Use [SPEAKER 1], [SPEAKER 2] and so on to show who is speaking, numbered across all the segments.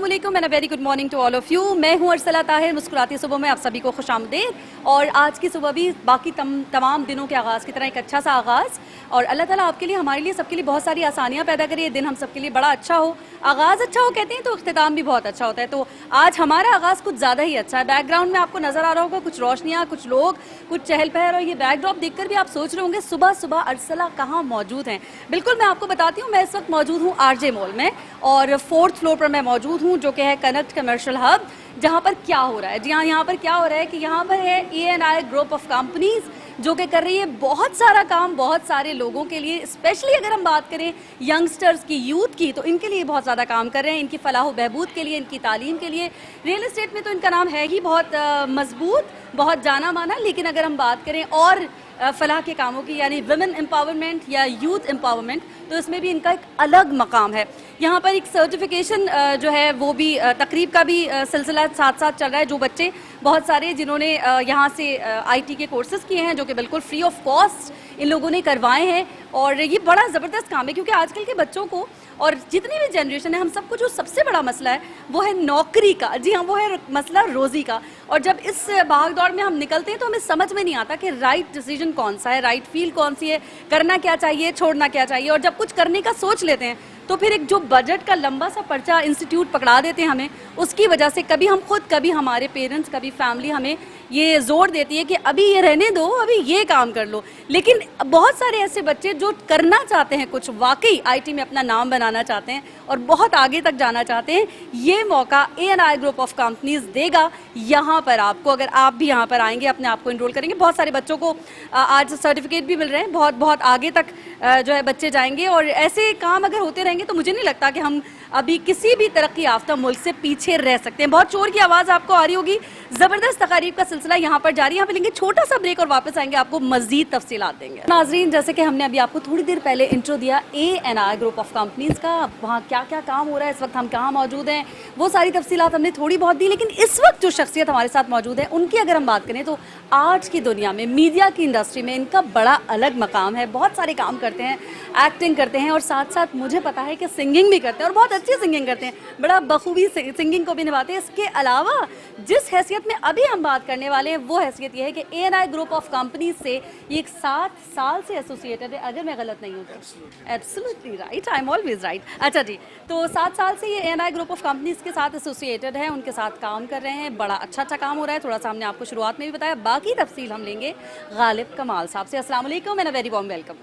[SPEAKER 1] अस्सलामुअलैकुम and a very good morning to all of you. मैं हूं अरसला ताहिर, मुस्कुराती सुबह में आप सभी को खुशामदीद। और आज की सुबह भी बाकी तमाम दिनों के आगाज़ की तरह एक अच्छा सा आगाज़, और अल्लाह ताला आपके लिए, हमारे लिए, सबके लिए बहुत सारी आसानियाँ पैदा करे। ये दिन हम सबके लिए बड़ा अच्छा हो, आगाज़ अच्छा हो कहते हैं तो इख्तिताम भी बहुत अच्छा होता है। तो आज हमारा आगाज़ कुछ ज़्यादा ही अच्छा है। बैकग्राउंड में आपको नज़र आ रहा होगा कुछ रोशनियाँ, कुछ लोग, कुछ चहल पहल, और ये बैकड्रॉप देखकर भी आप सोच रहे होंगे सुबह सुबह अरसला कहाँ मौजूद हैं। बिल्कुल, मैं आपको बताती हूँ, मैं इस वक्त मौजूद हूँ आरजे मॉल में, और 4th फ्लोर पर मैं मौजूद हूँ, जो कि है कनेक्ट कमर्शियल हब। जहाँ पर क्या हो रहा है, जी हाँ, यहाँ पर क्या हो रहा है कि यहाँ पर है E&I ग्रुप ऑफ कंपनीज, जो कि कर रही है बहुत सारा काम बहुत सारे लोगों के लिए। स्पेशली अगर हम बात करें यंगस्टर्स की, यूथ की, तो इनके लिए बहुत ज़्यादा काम कर रहे हैं, इनकी फलाह बहबूद के लिए, इनकी तालीम के लिए। रियल इस्टेट में तो इनका नाम है ही बहुत मजबूत, बहुत जाना माना, लेकिन अगर हम बात करें और फलाह के कामों की, यानी वुमेन एम्पावरमेंट या यूथ एम्पावरमेंट, तो इसमें भी इनका एक अलग मकाम है। यहाँ पर एक सर्टिफिकेशन जो है वो भी तकरीब का भी सिलसिला साथ साथ चल रहा है। जो बच्चे बहुत सारे जिन्होंने यहाँ से IT के कोर्सेज़ किए हैं, जो कि बिल्कुल फ्री ऑफ कॉस्ट इन लोगों ने करवाए हैं, और ये बड़ा ज़बरदस्त काम है, क्योंकि आजकल के बच्चों को और जितनी भी जनरेशन है, हम सबको जो सबसे बड़ा मसला है वो है नौकरी का। जी हाँ, वो है मसला रोज़ी का। और जब इस भाग दौड़ में हम निकलते हैं तो हमें समझ में नहीं आता कि राइट डिसीजन कौन सा है, राइट फील्ड कौन सी है, करना क्या चाहिए, छोड़ना क्या चाहिए। और जब कुछ करने का सोच लेते हैं तो फिर एक जो बजट का लंबा सा पर्चा इंस्टीट्यूट पकड़ा देते हैं हमें, उसकी वजह से कभी हम खुद, कभी हमारे पेरेंट्स, कभी फैमिली हमें ये जोर देती है कि अभी ये रहने दो, अभी ये काम कर लो। लेकिन बहुत सारे ऐसे बच्चे जो करना चाहते हैं कुछ, वाकई IT में अपना नाम बनाना चाहते हैं और बहुत आगे तक जाना चाहते हैं, ये मौका E&I ग्रुप ऑफ कंपनीज देगा यहाँ पर आपको। अगर आप भी यहाँ पर आएंगे, अपने आप को इनरोल करेंगे, बहुत सारे बच्चों को आज सर्टिफिकेट भी मिल रहे हैं, बहुत बहुत आगे तक जो है बच्चे जाएंगे। और ऐसे काम अगर होते रहेंगे तो मुझे नहीं लगता कि हम अभी किसी भी तरक्की याफ्ता मुल्क से पीछे रह सकते हैं। बहुत शोर की आवाज़ आपको आ रही होगी, ज़बरदस्त तकारीब का सिलसिला यहाँ पर जारी है। यहाँ पे लेंगे छोटा सा ब्रेक और वापस आएंगे, आपको मजीद तफसीलात देंगे। नाजरीन, जैसे कि हमने अभी आपको थोड़ी देर पहले इंट्रो दिया E&I ग्रुप ऑफ कंपनीज का, वहाँ क्या क्या काम हो रहा है, इस वक्त हम कहाँ मौजूद हैं, वो सारी तफसीलात हमने थोड़ी बहुत दी। लेकिन इस वक्त जो शख्सियत हमारे साथ मौजूद है, उनकी अगर हम बात करें तो आर्ट्स की दुनिया में, मीडिया की इंडस्ट्री में इनका बड़ा अलग मकाम है। बहुत सारे काम करते हैं, एक्टिंग करते हैं, और साथ साथ मुझे पता है कि सिंगिंग भी करते हैं, और बहुत अच्छी सिंगिंग करते हैं, बड़ा बखूबी सिंगिंग को भी निभाते हैं। इसके अलावा जिस हैसियत में अभी हम बात करने वाले हैं, वो हैसियत ये है कि E&I ग्रुप ऑफ कंपनीज से ये एक 7 साल से एसोसिएटेड है, अगर मैं गलत नहीं हूँ तो। Absolutely right, I am always right. अच्छा जी, तो 7 साल से ये E&I ग्रुप ऑफ कंपनीज के साथ एसोसिएटेड है, उनके साथ काम कर रहे हैं, बड़ा अच्छा काम हो रहा है। थोड़ा सा हमने आपको शुरुआत में भी बताया, बाकी तफसील हम लेंगे गालिब कमाल साहब से। अस्सलाम वालेकुम and a very warm welcome.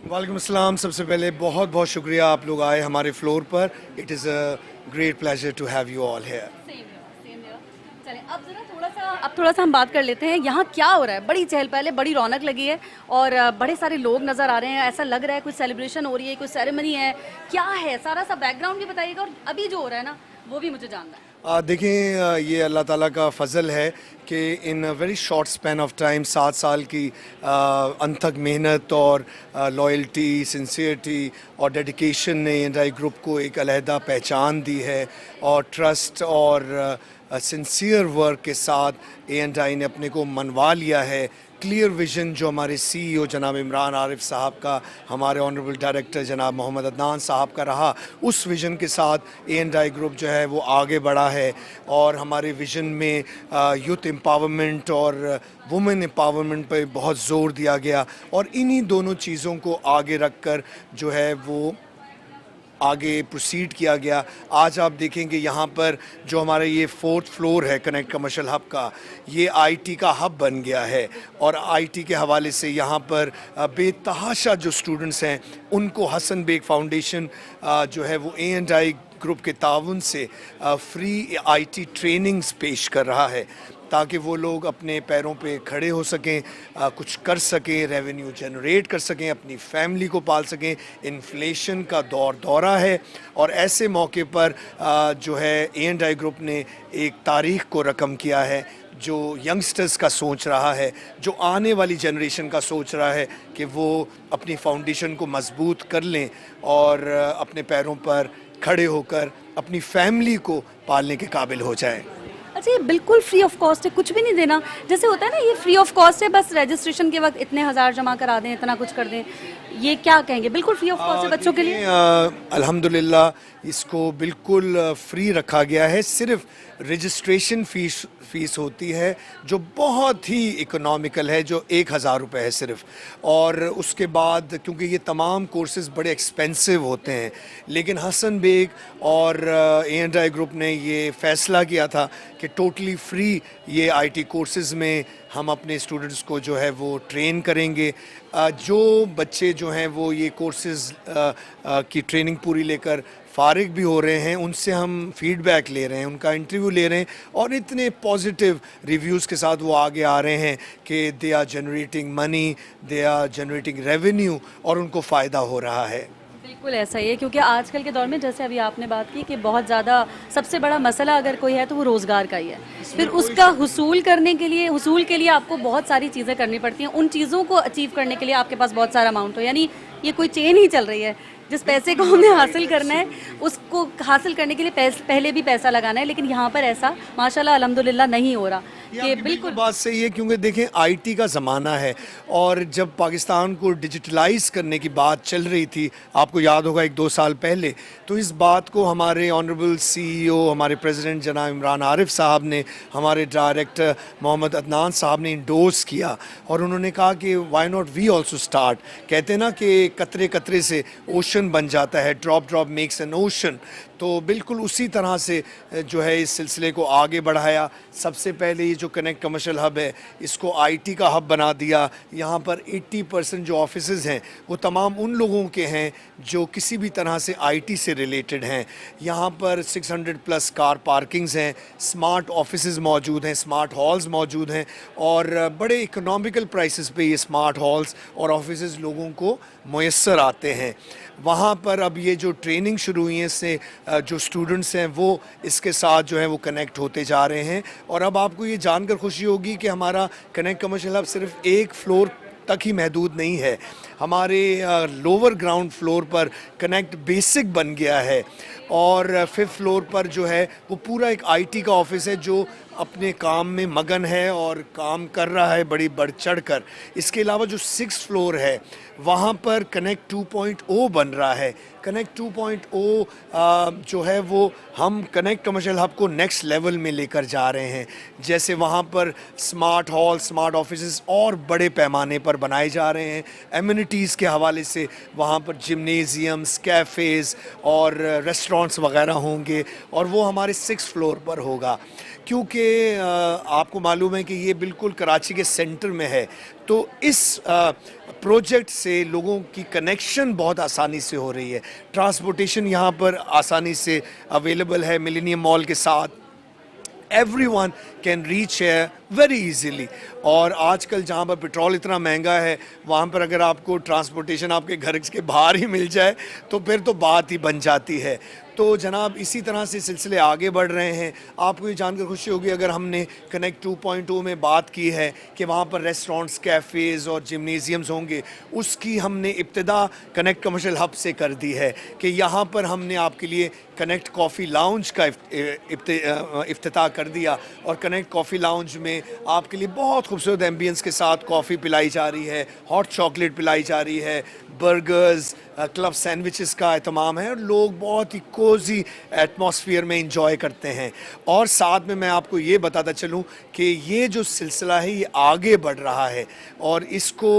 [SPEAKER 2] वालेकुम अस्सलाम। सबसे पहले बहुत बहुत शुक्रिया आप लोग आए हमारे फ्लोर पर। It is a great pleasure to have you all here.
[SPEAKER 1] चलें, अब थोड़ा सा हम बात कर लेते हैं, यहाँ क्या हो रहा है। बड़ी चहल पहले, बड़ी रौनक लगी है, और बड़े सारे लोग नज़र आ रहे हैं। ऐसा लग रहा है कुछ सेलिब्रेशन हो रही है, कुछ सेरेमनी है, क्या है, सारा सा बैकग्राउंड भी बताइएगा, और अभी जो हो रहा है ना वो भी मुझे जानना है।
[SPEAKER 2] देखें, ये अल्लाह ताला का फ़ज़ल है कि in very short span of time 7 साल की अनथक मेहनत और लॉयल्टी, सिंसियरिटी और डेडिकेशन ने E&I ग्रुप को एक अलहदा पहचान दी है, और ट्रस्ट और सिंसियर वर्क के साथ E&I ने अपने को मनवा लिया है। क्लियर विज़न जो हमारे CEO जनाब इमरान आरिफ साहब का, हमारे ऑनरेबल डायरेक्टर जनाब मोहम्मद अदनान साहब का रहा, उस विज़न के साथ E&I ग्रुप जो है वो आगे बढ़ा है। और हमारे विज़न में यूथ एम्पावरमेंट और वुमेन एम्पावरमेंट पर बहुत ज़ोर दिया गया, और इन्हीं दोनों चीज़ों को आगे रख कर जो है वो आगे प्रोसीड किया गया। आज आप देखेंगे यहाँ पर जो हमारा ये 4th फ्लोर है कनेक्ट कमर्शियल हब का, ये IT का हब बन गया है, और IT के हवाले से यहाँ पर बेतहाशा जो स्टूडेंट्स हैं उनको हसन बेग फाउंडेशन जो है वो E&I ग्रुप के ताउन से फ्री IT ट्रेनिंग्स पेश कर रहा है, ताकि वो लोग अपने पैरों पे खड़े हो सकें, कुछ कर सकें, रेवेन्यू जनरेट कर सकें, अपनी फैमिली को पाल सकें। इन्फ्लेशन का दौरा है, और ऐसे मौके पर जो है E&I ग्रुप ने एक तारीख़ को रकम किया है, जो यंगस्टर्स का सोच रहा है, जो आने वाली जनरेशन का सोच रहा है कि वो अपनी फाउंडेशन को मजबूत कर लें और अपने पैरों पर खड़े होकर अपनी फैमिली को पालने के काबिल हो जाएं।
[SPEAKER 1] अच्छा, ये बिल्कुल फ्री ऑफ कॉस्ट है, कुछ भी नहीं देना? जैसे होता है ना, ये फ्री ऑफ कॉस्ट है, बस रजिस्ट्रेशन के वक्त इतने हज़ार जमा करा दें, इतना कुछ कर दें, ये क्या कहेंगे? बिल्कुल फ्री ऑफ कॉस्ट है बच्चों के लिए?
[SPEAKER 2] अल्हम्दुलिल्लाह इसको बिल्कुल फ्री रखा गया है। सिर्फ रजिस्ट्रेशन फ़ीस होती है जो बहुत ही इकोनॉमिकल है, जो 1000 रुपये है सिर्फ। और उसके बाद क्योंकि ये तमाम कोर्सेज़ बड़े एक्सपेंसिव होते हैं, लेकिन हसन बेग और A&I ग्रुप ने ये फ़ैसला किया था कि टोटली फ्री ये IT कोर्सेज़ में हम अपने स्टूडेंट्स को जो है वो ट्रेन करेंगे। जो बच्चे जो हैं वो ये कोर्सेज़ की ट्रेनिंग पूरी लेकर फ़ारिग भी हो रहे हैं, उनसे हम फीडबैक ले रहे हैं, उनका इंटरव्यू ले रहे हैं, और इतने पॉजिटिव रिव्यूज़ के साथ वो आगे आ रहे हैं कि they are generating money, they are generating revenue, और उनको फ़ायदा हो रहा है।
[SPEAKER 1] बिल्कुल ऐसा ही है, क्योंकि आजकल के दौर में जैसे अभी आपने बात की कि बहुत ज़्यादा सबसे बड़ा मसला अगर कोई है तो वो रोज़गार का ही है। फिर उसका हुसूल के लिए आपको बहुत सारी चीज़ें करनी पड़ती हैं। उन चीज़ों को अचीव करने के लिए आपके पास बहुत सारा अमाउंट हो, यानी ये कोई चेन ही चल रही है। जिस पैसे को हमें हासिल करना है, उसको हासिल करने के लिए पहले भी पैसा लगाना है, लेकिन यहाँ पर ऐसा माशाल्लाह अल्हम्दुलिल्लाह नहीं हो रहा। कि बिल्कुल
[SPEAKER 2] बात सही है, क्योंकि देखें IT का ज़माना है, और जब पाकिस्तान को डिजिटलाइज करने की बात चल रही थी, आपको याद होगा 1-2 साल पहले, तो इस बात को हमारे ऑनरेबल CEO, हमारे प्रेसिडेंट जनाब इमरान आरिफ साहब ने, हमारे डायरेक्टर मोहम्मद अदनान साहब ने इंडोर्स किया, और उन्होंने कहा कि why not we also start. कहते हैं ना कि कतरे कतरे से ओशन बन जाता है, drop drop makes an ocean. तो बिल्कुल उसी तरह से जो है इस सिलसिले को आगे बढ़ाया। सबसे पहले ये जो कनेक्ट कमर्शियल हब है, इसको IT का हब बना दिया। यहाँ पर 80% जो ऑफिसेज हैं वो तमाम उन लोगों के हैं जो किसी भी तरह से IT से रिलेटेड हैं। यहाँ पर 600+ कार पार्किंग्स हैं, स्मार्ट ऑफिसेज मौजूद हैं, स्मार्ट हॉल्स मौजूद हैं, और बड़े इकोनॉमिकल प्राइसेस पे ये स्मार्ट हॉल्स और ऑफिसेज लोगों को मुयस्सर आते हैं। वहाँ पर अब ये जो ट्रेनिंग शुरू हुई है, इससे जो स्टूडेंट्स हैं वो इसके साथ जो है वो कनेक्ट होते जा रहे हैं। और अब आपको ये जानकर खुशी होगी कि हमारा कनेक्ट कमर्शियल हब सिर्फ एक फ्लोर तक ही महदूद नहीं है। हमारे लोअर ग्राउंड फ्लोर पर कनेक्ट बेसिक बन गया है, और 5th फ्लोर पर जो है वो पूरा एक IT का ऑफिस है जो अपने काम में मगन है और काम कर रहा है बड़ी बढ़ चढ़ कर। इसके अलावा जो 6th फ्लोर है वहाँ पर कनेक्ट 2.0 बन रहा है। कनेक्ट 2.0 जो है वो हम कनेक्ट कमर्शियल हब को नेक्स्ट लेवल में लेकर जा रहे हैं। जैसे वहाँ पर स्मार्ट हॉल, स्मार्ट ऑफिसेज और बड़े पैमाने पर बनाए जा रहे हैं। एमिनिटीज़ के हवाले से वहाँ पर जिम्नेज़ियम्स, कैफ़ेज़ और रेस्टोरेंट्स वगैरह होंगे, और वो हमारे 6th फ्लोर पर होगा। क्योंकि आपको मालूम है कि ये बिल्कुल कराची के सेंटर में है, तो इस प्रोजेक्ट से लोगों की कनेक्शन बहुत आसानी से हो रही है। ट्रांसपोर्टेशन यहाँ पर आसानी से अवेलेबल है मिलेनियम मॉल के साथ। everyone can reach here very easily। और आजकल जहाँ पर पेट्रोल इतना महंगा है, वहाँ पर अगर आपको ट्रांसपोर्टेशन आपके घर के बाहर ही मिल जाए तो फिर तो बात ही बन जाती है। तो जनाब इसी तरह से सिलसिले आगे बढ़ रहे हैं। आपको ये जानकर खुशी होगी, अगर हमने कनेक्ट 2.0 में बात की है कि वहाँ पर रेस्टोरेंट्स, कैफ़ेज़ और जिम्नेज़ियम्स होंगे, उसकी हमने इब्तिदा कनेक्ट कमर्शियल हब से कर दी है कि यहाँ पर हमने आपके लिए कनेक्ट कॉफ़ी लाउंज का इफ्तिताह कर दिया। और कनेक्ट कॉफ़ी लाउंज में आपके लिए बहुत खूबसूरत एम्बियंस के साथ कॉफ़ी पिलाई जा रही है, हॉट चॉकलेट पिलाई जा रही है, बर्गर्स, क्लब सैंडविचेस का एहतमाम है, और लोग बहुत ही कोजी एटमॉस्फेयर में इंजॉय करते हैं। और साथ में मैं आपको ये बताता चलूँ कि ये जो सिलसिला है ये आगे बढ़ रहा है, और इसको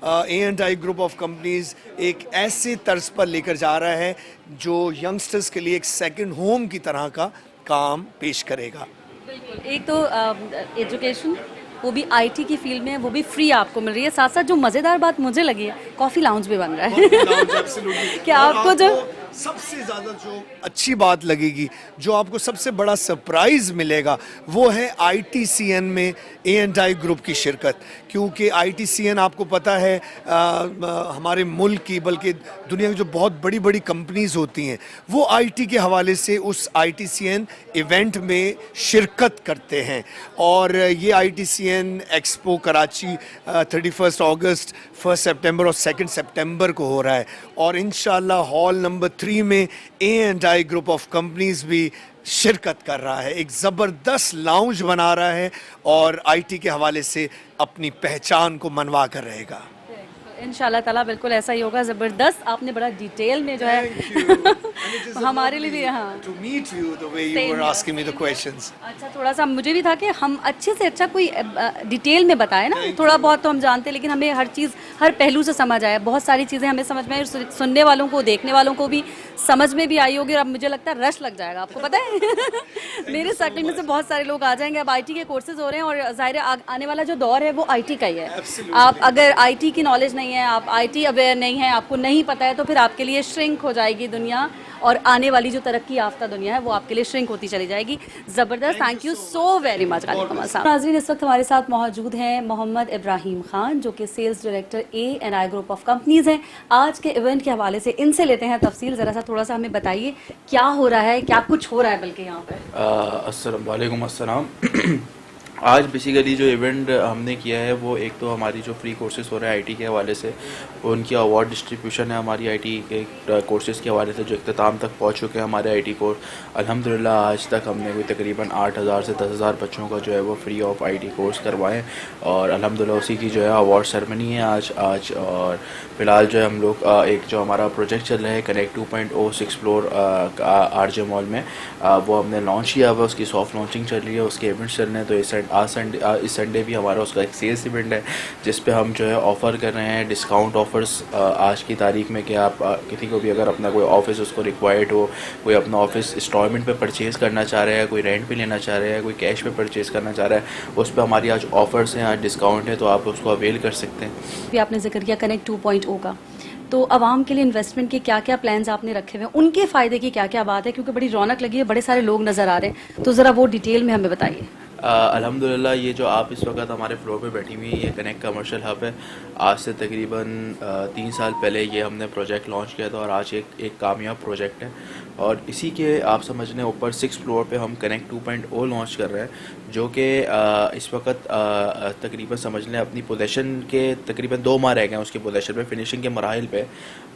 [SPEAKER 2] A&I ग्रुप ऑफ कंपनीज़ एक ऐसे तर्ज पर लेकर जा रहा है जो यंगस्टर्स के लिए एक सेकंड होम की तरह का काम पेश करेगा।
[SPEAKER 1] बिल्कुल, एक तो एजुकेशन, वो भी IT की फील्ड में, वो भी फ्री आपको मिल रही है। साथ साथ जो मज़ेदार बात मुझे लगी है, कॉफ़ी लाउंज भी बन रहा है कि आपको जो
[SPEAKER 2] सबसे ज़्यादा जो अच्छी बात लगेगी, जो आपको सबसे बड़ा सरप्राइज़ मिलेगा, वो है ITCN में A&I ग्रुप की शिरकत। क्योंकि ITCN आपको पता है हमारे मुल्क की बल्कि दुनिया की जो बहुत बड़ी बड़ी कंपनीज़ होती हैं वो IT के हवाले से उस ITCN इवेंट में शिरकत करते हैं। और ये ITCN एक्सपो कराची 31 अगस्त, 1 सितंबर और 2 सितंबर को हो रहा है, और इंशाल्लाह हॉल नंबर 3 में A&I ग्रुप ऑफ कंपनीज भी शिरकत कर रहा है, एक ज़बरदस्त लाउंज बना रहा है और आईटी के हवाले से अपनी पहचान को मनवा कर रहेगा।
[SPEAKER 1] इंशाल्लाह ताला बिल्कुल ऐसा ही होगा। ज़बरदस्त, आपने बड़ा डिटेल में जो है हमारे लिए भी, हाँ,
[SPEAKER 2] to meet you the way you were asking me the questions.
[SPEAKER 1] अच्छा, थोड़ा सा मुझे भी था कि हम अच्छे से अच्छा कोई डिटेल में बताएं ना, थोड़ा बहुत तो हम जानते हैं लेकिन हमें हर चीज़ हर पहलू से समझ आया, बहुत सारी चीज़ें हमें समझ में आई, सुनने वालों को देखने वालों को भी समझ में भी आई होगी और अब मुझे लगता है रश लग जाएगा, आपको पता है मेरे सर्कल में से बहुत सारे लोग आ जाएंगे। अब आईटी के कोर्सेज हो रहे हैं और ज़ाहिर है आने वाला जो दौर है वो आईटी का ही है। आप अगर आईटी की नॉलेज नहीं है, आप आईटी अवेयर नहीं है, आपको नहीं पता है, तो फिर आपके लिए श्रिंक हो जाएगी दुनिया और आने वाली जो तरक्की याफ्ता दुनिया है वो आपके लिए श्रिंक होती चली जाएगी। ज़बरदस्त, thank you so very much. नाज़रीन, इस वक्त हमारे साथ मौजूद हैं मोहम्मद इब्राहिम खान जो कि sales director A&I group of companies हैं। आज के इवेंट के हवाले से इनसे लेते हैं तफसील। ज़रा सा थोड़ा सा हमें बताइए क्या हो रहा है, क्या कुछ हो रहा है बल्कि यहाँ पर।
[SPEAKER 3] अस्सलाम वालेकुम। अस्सलाम। आज बेसिकली जो इवेंट हमने किया है वो एक तो हमारी जो फ्री कोर्सेज़ हो रहे हैं आईटी के हवाले से, उनकी अवार्ड डिस्ट्रीब्यूशन है हमारी आईटी के कोर्सेज़ के हवाले से जो इख्तिताम तक पहुंच चुके हैं हमारे आईटी कोर्स। अल्हम्दुलिल्लाह आज तक हमने कोई तकरीबन 8,000 से 10,000 बच्चों का जो है वो फ्री ऑफ आईटी कोर्स करवाएं और अल्हम्दुलिल्लाह उसी की जो है अवार्ड सेरेमनी है आज। और फ़िलहाल जो है हम लोग एक जो हमारा प्रोजेक्ट चल रहा है कनेक्ट 2.0 6 फ्लोर आरजे मॉल में, वो हमने लॉन्च किया हुआ, उसकी सॉफ्ट लॉन्चिंग चल रही है, उसके इवेंट्स चल रहे हैं। तो इस संडे भी हमारा उसका एक सेल्स इवेंट है जिस पे हम जो है ऑफ़र कर रहे हैं डिस्काउंट ऑफ़र्स आज की तारीख में कि आप किसी को भी अगर अपना कोई ऑफिस उसको रिक्वायर्ड हो, कोई अपना ऑफिस इंस्टॉलमेंट पे परचेज़ करना चाह रहा है, कोई रेंट पे लेना चाह रहा है, कोई कैश पे परचेज़ करना चाह रहा है, उस पर हमारी आज ऑफ़र्स हैं, आज डिस्काउंट है, तो आप उसको अवेल कर सकते हैं।
[SPEAKER 1] भी आपने जिक्र किया कनेक्ट 2.0 का, तो आवाम के लिए इन्वेस्टमेंट के क्या क्या प्लान्स आपने रखे हुए हैं, उनके फ़ायदे की क्या क्या बात है, क्योंकि बड़ी रौनक लगी है, बड़े सारे लोग नज़र आ रहे हैं, तो ज़रा वो डिटेल में हमें बताइए।
[SPEAKER 3] अल्हम्दुलिल्लाह ये जो आप इस वक्त हमारे फ्लोर पे बैठी हुई है ये कनेक्ट कमर्शियल हब है। आज से तकरीबन 3 साल पहले ये हमने प्रोजेक्ट लॉन्च किया था और आज एक कामयाब प्रोजेक्ट है और इसी के आप समझ लें ऊपर 6 फ्लोर पे हम कनेक्ट 2.0 लॉन्च कर रहे हैं जो कि इस वक्त तकरीबन समझ लें अपनी पोजेशन के तकरीबन 2 माह रह गए हैं उसकी पोजेशन पे, फिनिशिंग के मराहिल पे।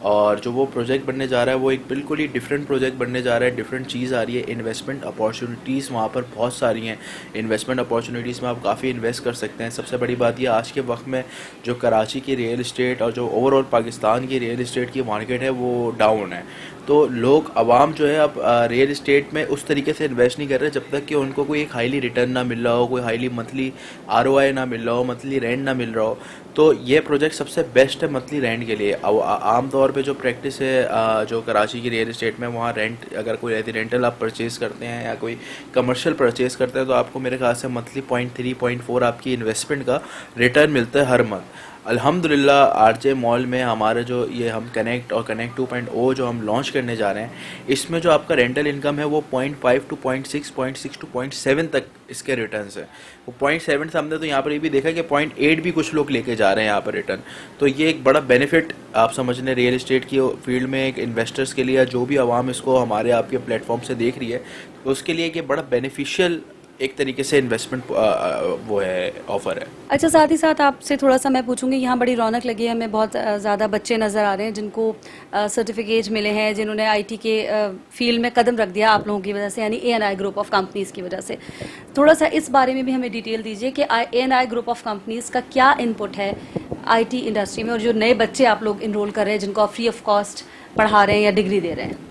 [SPEAKER 3] और जो वो प्रोजेक्ट बनने जा रहा है वो एक बिल्कुल ही डिफरेंट प्रोजेक्ट बनने जा रहा है, डिफरेंट चीज़ आ रही है। इन्वेस्टमेंट अपॉर्चुनिटीज़ वहाँ पर बहुत सारी हैं, इन्वेस्टमेंट अपॉर्चुनिटीज़ में आप काफ़ी इन्वेस्ट कर सकते हैं। सबसे बड़ी बात ये आज के वक्त में जो कराची की रियल इस्टेट और जो ओवरऑल पाकिस्तान की रियल इस्टेट की मार्केट है वो डाउन है, तो लोग आवाम जो है अब रियल इस्टेट में उस तरीके से इन्वेस्ट नहीं कर रहे जब तक कि उनको कोई एक हाईली रिटर्न ना मिल रहा हो, कोई हाईली मंथली ROI ना मिल रहा हो, मंथली रेंट ना मिल रहा हो। तो ये प्रोजेक्ट सबसे बेस्ट है मंथली रेंट के लिए। आम तौर पे जो प्रैक्टिस है जो कराची की रियल इस्टेट में, वहाँ रेंट अगर कोई रेंटल आप परचेज़ करते हैं या कोई कमर्शियल परचेज़ करते हैं तो आपको मेरे ख्याल से मंथली 0.3 0.4 आपकी इन्वेस्टमेंट का रिटर्न मिलता है हर मंथ। अल्हम्दुलिल्लाह आरजे मॉल में हमारा जो ये हम कनेक्ट और कनेक्ट 2.0 जो हम लॉन्च करने जा रहे हैं, इसमें जो आपका रेंटल इनकम है वो 0.5 to 0.6 0.6 to 0.7 तक इसके रिटर्न्स है। वो 0.7 से हमने तो यहाँ पर ये भी देखा कि 0.8 भी कुछ लोग लेके जा रहे हैं यहाँ पर रिटर्न। तो ये एक बड़ा बेनिफिट आप समझ लें रियल इस्टेट की फील्ड में एक इन्वेस्टर्स के लिए, जो भी आवाम इसको हमारे आपके प्लेटफॉर्म से देख रही है तो उसके लिए ये बड़ा बेनिफिशियल एक तरीके से इन्वेस्टमेंट वो है, ऑफ़र है।
[SPEAKER 1] अच्छा, साथ ही साथ आपसे थोड़ा सा मैं पूछूंगी, यहाँ बड़ी रौनक लगी है, हमें बहुत ज़्यादा बच्चे नज़र आ रहे हैं जिनको सर्टिफिकेट मिले हैं, जिन्होंने आईटी के फील्ड में कदम रख दिया आप लोगों की वजह से, यानी A&I ग्रुप ऑफ कंपनीज़ की वजह से। थोड़ा सा इस बारे में भी हमें डिटेल दीजिए कि A&I ग्रुप ऑफ कंपनीज़ का क्या इनपुट है आईटी इंडस्ट्री में, और जो नए बच्चे आप लोग इनरोल कर रहे हैं जिनको आप फ्री ऑफ कॉस्ट पढ़ा रहे हैं या डिग्री दे रहे हैं।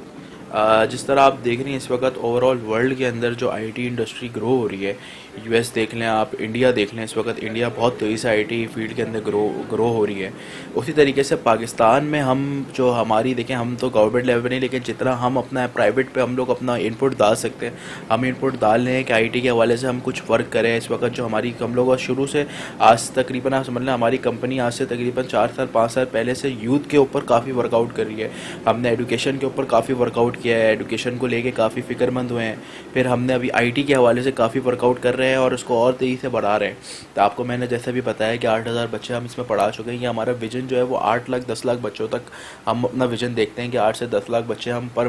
[SPEAKER 3] जिस तरह आप देख रही हैं इस वक्त ओवरऑल वर्ल्ड के अंदर जो आईटी इंडस्ट्री ग्रो हो रही है, US देख लें आप, इंडिया देख लें, इस वक्त इंडिया बहुत तेज़ी से आईटी फील्ड के अंदर ग्रो हो रही है। उसी तरीके से पाकिस्तान में हम जो हमारी देखें, हम तो गवर्नमेंट लेवल नहीं, लेकिन जितना हम अपना प्राइवेट पे हम लोग अपना इनपुट डाल सकते हैं, हम इनपुट डाल रहे हैं कि आईटी के हवाले से हम कुछ वर्क करें। इस वक्त जो हमारी हम लोग शुरू से आज तकरीबन आप समझ लें हमारी कंपनी आज से तकरीबन 4 साल 5 साल पहले से यूथ के ऊपर काफ़ी वर्कआउट कर रही है। हमने एजुकेशन के ऊपर काफ़ी वर्कआउट किया है, एजुकेशन को लेके काफ़ी फ़िक्रमंद हुए हैं। फिर हमने अभी आईटी के हवाले से काफ़ी वर्कआउट कर रहे हैं और उसको और तेज़ी से बढ़ा रहे हैं। तो आपको मैंने जैसे भी बताया कि 8,000 बच्चे हम इसमें पढ़ा चुके हैं। ये हमारा विजन जो है वो 8 लाख 10 लाख बच्चों तक हम अपना विजन देखते हैं कि 8 से 10 लाख बच्चे हम पर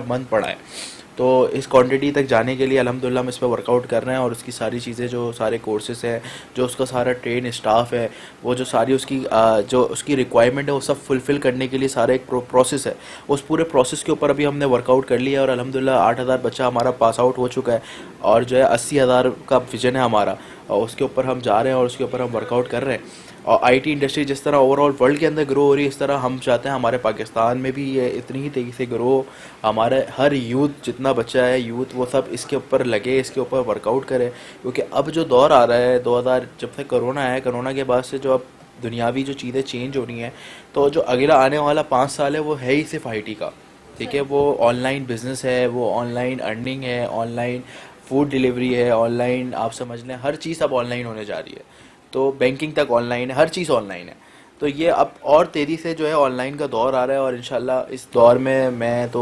[SPEAKER 3] मंथ पढ़ाएं। तो इस क्वांटिटी तक जाने के लिए अल्हम्दुलिल्लाह हम इस पर वर्कआउट कर रहे हैं और उसकी सारी चीज़ें, जो सारे कोर्सेज़ हैं, जो उसका सारा ट्रेन स्टाफ है, वो जो सारी उसकी जो उसकी रिक्वायरमेंट है वो सब फुलफ़िल करने के लिए सारा एक प्रोसेस है। उस पूरे प्रोसेस के ऊपर अभी हमने वर्कआउट कर लिया और अल्हम्दुलिल्लाह 8,000 बच्चा हमारा पास आउट हो चुका है और जो है 80,000 का विज़न है हमारा, और उसके ऊपर हम जा रहे हैं और उसके ऊपर हम वर्कआउट कर रहे हैं। और आईटी इंडस्ट्री जिस तरह ओवरऑल वर्ल्ड के अंदर ग्रो हो रही है, इस तरह हम चाहते हैं हमारे पाकिस्तान में भी ये इतनी ही तेज़ी से ग्रो। हमारे हर यूथ, जितना बच्चा है यूथ, वो सब इसके ऊपर लगे, इसके ऊपर वर्कआउट करे, क्योंकि अब जो दौर आ रहा है 2000 जब से कोरोना है, कोरोना के बाद से जो अब दुनियावी जो चीज़ें चेंज हो रही हैं, तो जो अगला आने वाला 5 साल है वो है ही सिर्फ आईटी का। ठीक है, वो ऑनलाइन बिजनेस है, वो ऑनलाइन अर्निंग है, ऑनलाइन फूड डिलीवरी है, ऑनलाइन आप समझ लें हर चीज़ अब ऑनलाइन होने जा रही है। तो बैंकिंग तक ऑनलाइन है, हर चीज़ ऑनलाइन है। तो ये अब और तेज़ी से जो है ऑनलाइन का दौर आ रहा है और इंशाल्लाह इस दौर में मैं तो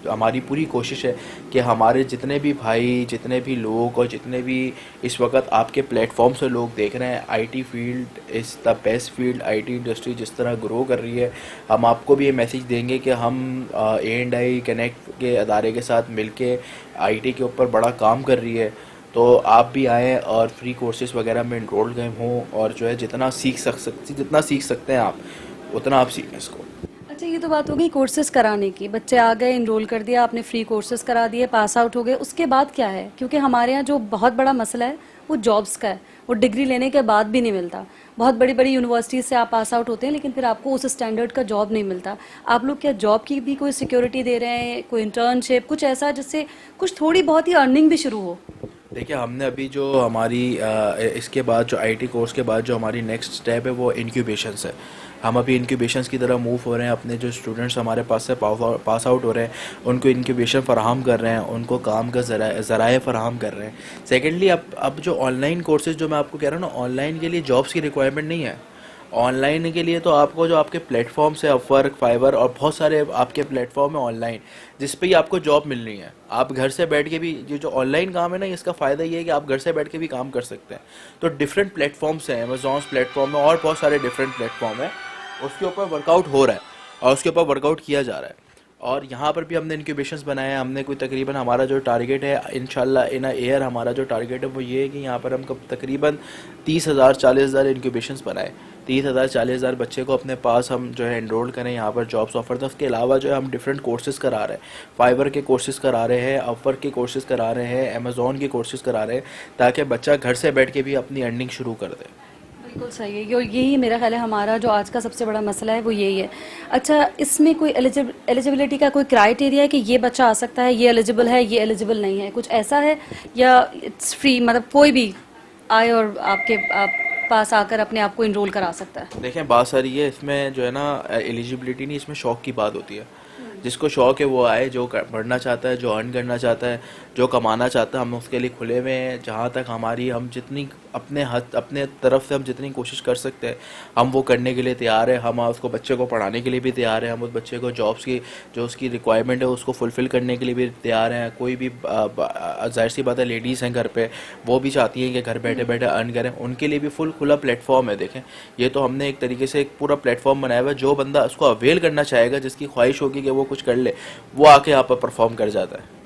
[SPEAKER 3] हमारी पूरी कोशिश है कि हमारे जितने भी भाई, जितने भी लोग और जितने भी इस वक्त आपके प्लेटफॉर्म से लोग देख रहे हैं, IT field is the best field. IT industry जिस तरह ग्रो कर रही है, हम आपको भी ये मैसेज देंगे कि हम A&I कनेक्ट के अदारे के साथ मिलके आईटी के ऊपर बड़ा काम कर रही है। तो आप भी आएँ और फ्री कोर्सेज वगैरह में इनरोल गए हों और जो है जितना सीख सकते हैं आप उतना आप सीखें इसको।
[SPEAKER 1] अच्छा, ये तो बात हो गई कोर्सेज कराने की। बच्चे आ गए, इनरोल कर दिया आपने, फ्री कोर्सेज करा दिए, पास आउट हो गए, उसके बाद क्या है? क्योंकि हमारे यहाँ जो बहुत बड़ा मसला है वो जॉब्स का है। वो डिग्री लेने के बाद भी नहीं मिलता। बहुत बड़ी बड़ी यूनिवर्सिटीज़ से आप पास आउट होते हैं लेकिन फिर आपको उस स्टैंडर्ड का जॉब नहीं मिलता। आप लोग क्या जॉब की भी कोई सिक्योरिटी दे रहे हैं, कोई इंटर्नशिप, कुछ ऐसा जिससे कुछ थोड़ी बहुत ही अर्निंग भी शुरू हो?
[SPEAKER 3] देखिए, हमने अभी जो हमारी इसके बाद जो आईटी कोर्स के बाद जो हमारी नेक्स्ट स्टेप है वो इंक्यूबेशंस है। हम अभी इंक्यूबेशंस की तरफ मूव हो रहे हैं। अपने जो स्टूडेंट्स हमारे पास से पास आउट हो रहे हैं उनको इंक्यूबेशन फराहम कर रहे हैं, उनको काम का ज़राए फराहम कर रहे हैं। सेकेंडली अब जो ऑनलाइन कोर्सेज जो मैं आपको कह रहा हूँ ना, ऑनलाइन के लिए जॉब्स की रिक्वायरमेंट नहीं है। ऑनलाइन के लिए तो आपको जो आपके प्लेटफॉर्म्स है, अपवर्क, फाइवर और बहुत सारे आपके प्लेटफॉर्म है ऑनलाइन, जिस पे ही आपको जॉब मिलनी है। आप घर से बैठ के भी ये जो ऑनलाइन काम है ना, इसका फ़ायदा ये है कि आप घर से बैठ के भी काम कर सकते हैं। तो डिफरेंट प्लेटफॉर्म्स हैं, अमेज़ॉन प्लेटफॉर्म है और बहुत सारे डिफरेंट प्लेटफॉर्म है, उसके ऊपर वर्कआउट हो रहा है और उसके ऊपर वर्कआउट किया जा रहा है। और यहाँ पर भी हमने इंक्यूबेशंस बनाए हैं। हमने कोई तकरीबन, हमारा जो टारगेट है इंशाल्लाह इन एयर, हमारा जो टारगेट है वो ये है कि यहाँ पर हम तकरीबन 30,000 40,000 इंक्यूबेशंस बनाए। 30,000 40,000 बच्चे को अपने पास हम जो है एनरोल करें, यहाँ पर जॉब्स ऑफर दें। उसके अलावा जो है हम डिफरेंट कोर्सेज़ करा रहे हैं, फाइवर के कोर्सेज़ करा रहे हैं, अपवर्क के कोर्सेज़ करा रहे हैं, अमेज़ॉन के कोर्सेज़ करा रहे हैं, ताकि बच्चा घर से बैठ के भी अपनी अर्निंग शुरू कर दे।
[SPEAKER 1] बिल्कुल सही है। यही मेरा ख्याल है हमारा जो आज का सबसे बड़ा मसला है वो यही है। अच्छा, इसमें कोई एलिजिबिलिटी का कोई क्राइटेरिया है कि ये बच्चा आ सकता है, ये एलिजिबल है, ये एलिजिबल नहीं है, कुछ ऐसा है, या इट्स फ्री, मतलब कोई भी आए और आपके पास आकर अपने आप को इनरोल करा सकता है?
[SPEAKER 3] देखें, बात सारी है इसमें जो है ना, एलिजिबिलिटी नहीं, इसमें शौक़ की बात होती है। जिसको शौक़ है वो आए, जो पढ़ना चाहता है, जो अर्न करना चाहता है, जो कमाना चाहता है, हम उसके लिए खुले हुए हैं। जहाँ तक हम जितनी अपने तरफ से हम जितनी कोशिश कर सकते हैं हम वो करने के लिए तैयार है। हम उसको बच्चे को पढ़ाने के लिए भी तैयार हैं। हम उस बच्चे को जॉब्स की जो उसकी रिक्वायरमेंट है उसको फुलफ़िल करने के लिए भी तैयार हैं। कोई भी ज़ाहिर सी बात है, लेडीज़ हैं घर पे, वो भी चाहती हैं कि घर बैठे बैठे अर्न करें, उनके लिए भी फुल खुला प्लेटफॉर्म है। देखें, ये तो हमने एक तरीके से एक पूरा प्लेटफॉर्म बनाया हुआ है। जो बंदा उसको अवेल करना चाहेगा, जिसकी ख्वाहिश होगी कि वो कुछ कर ले, वो आके यहाँ पर परफॉर्म कर जाता है।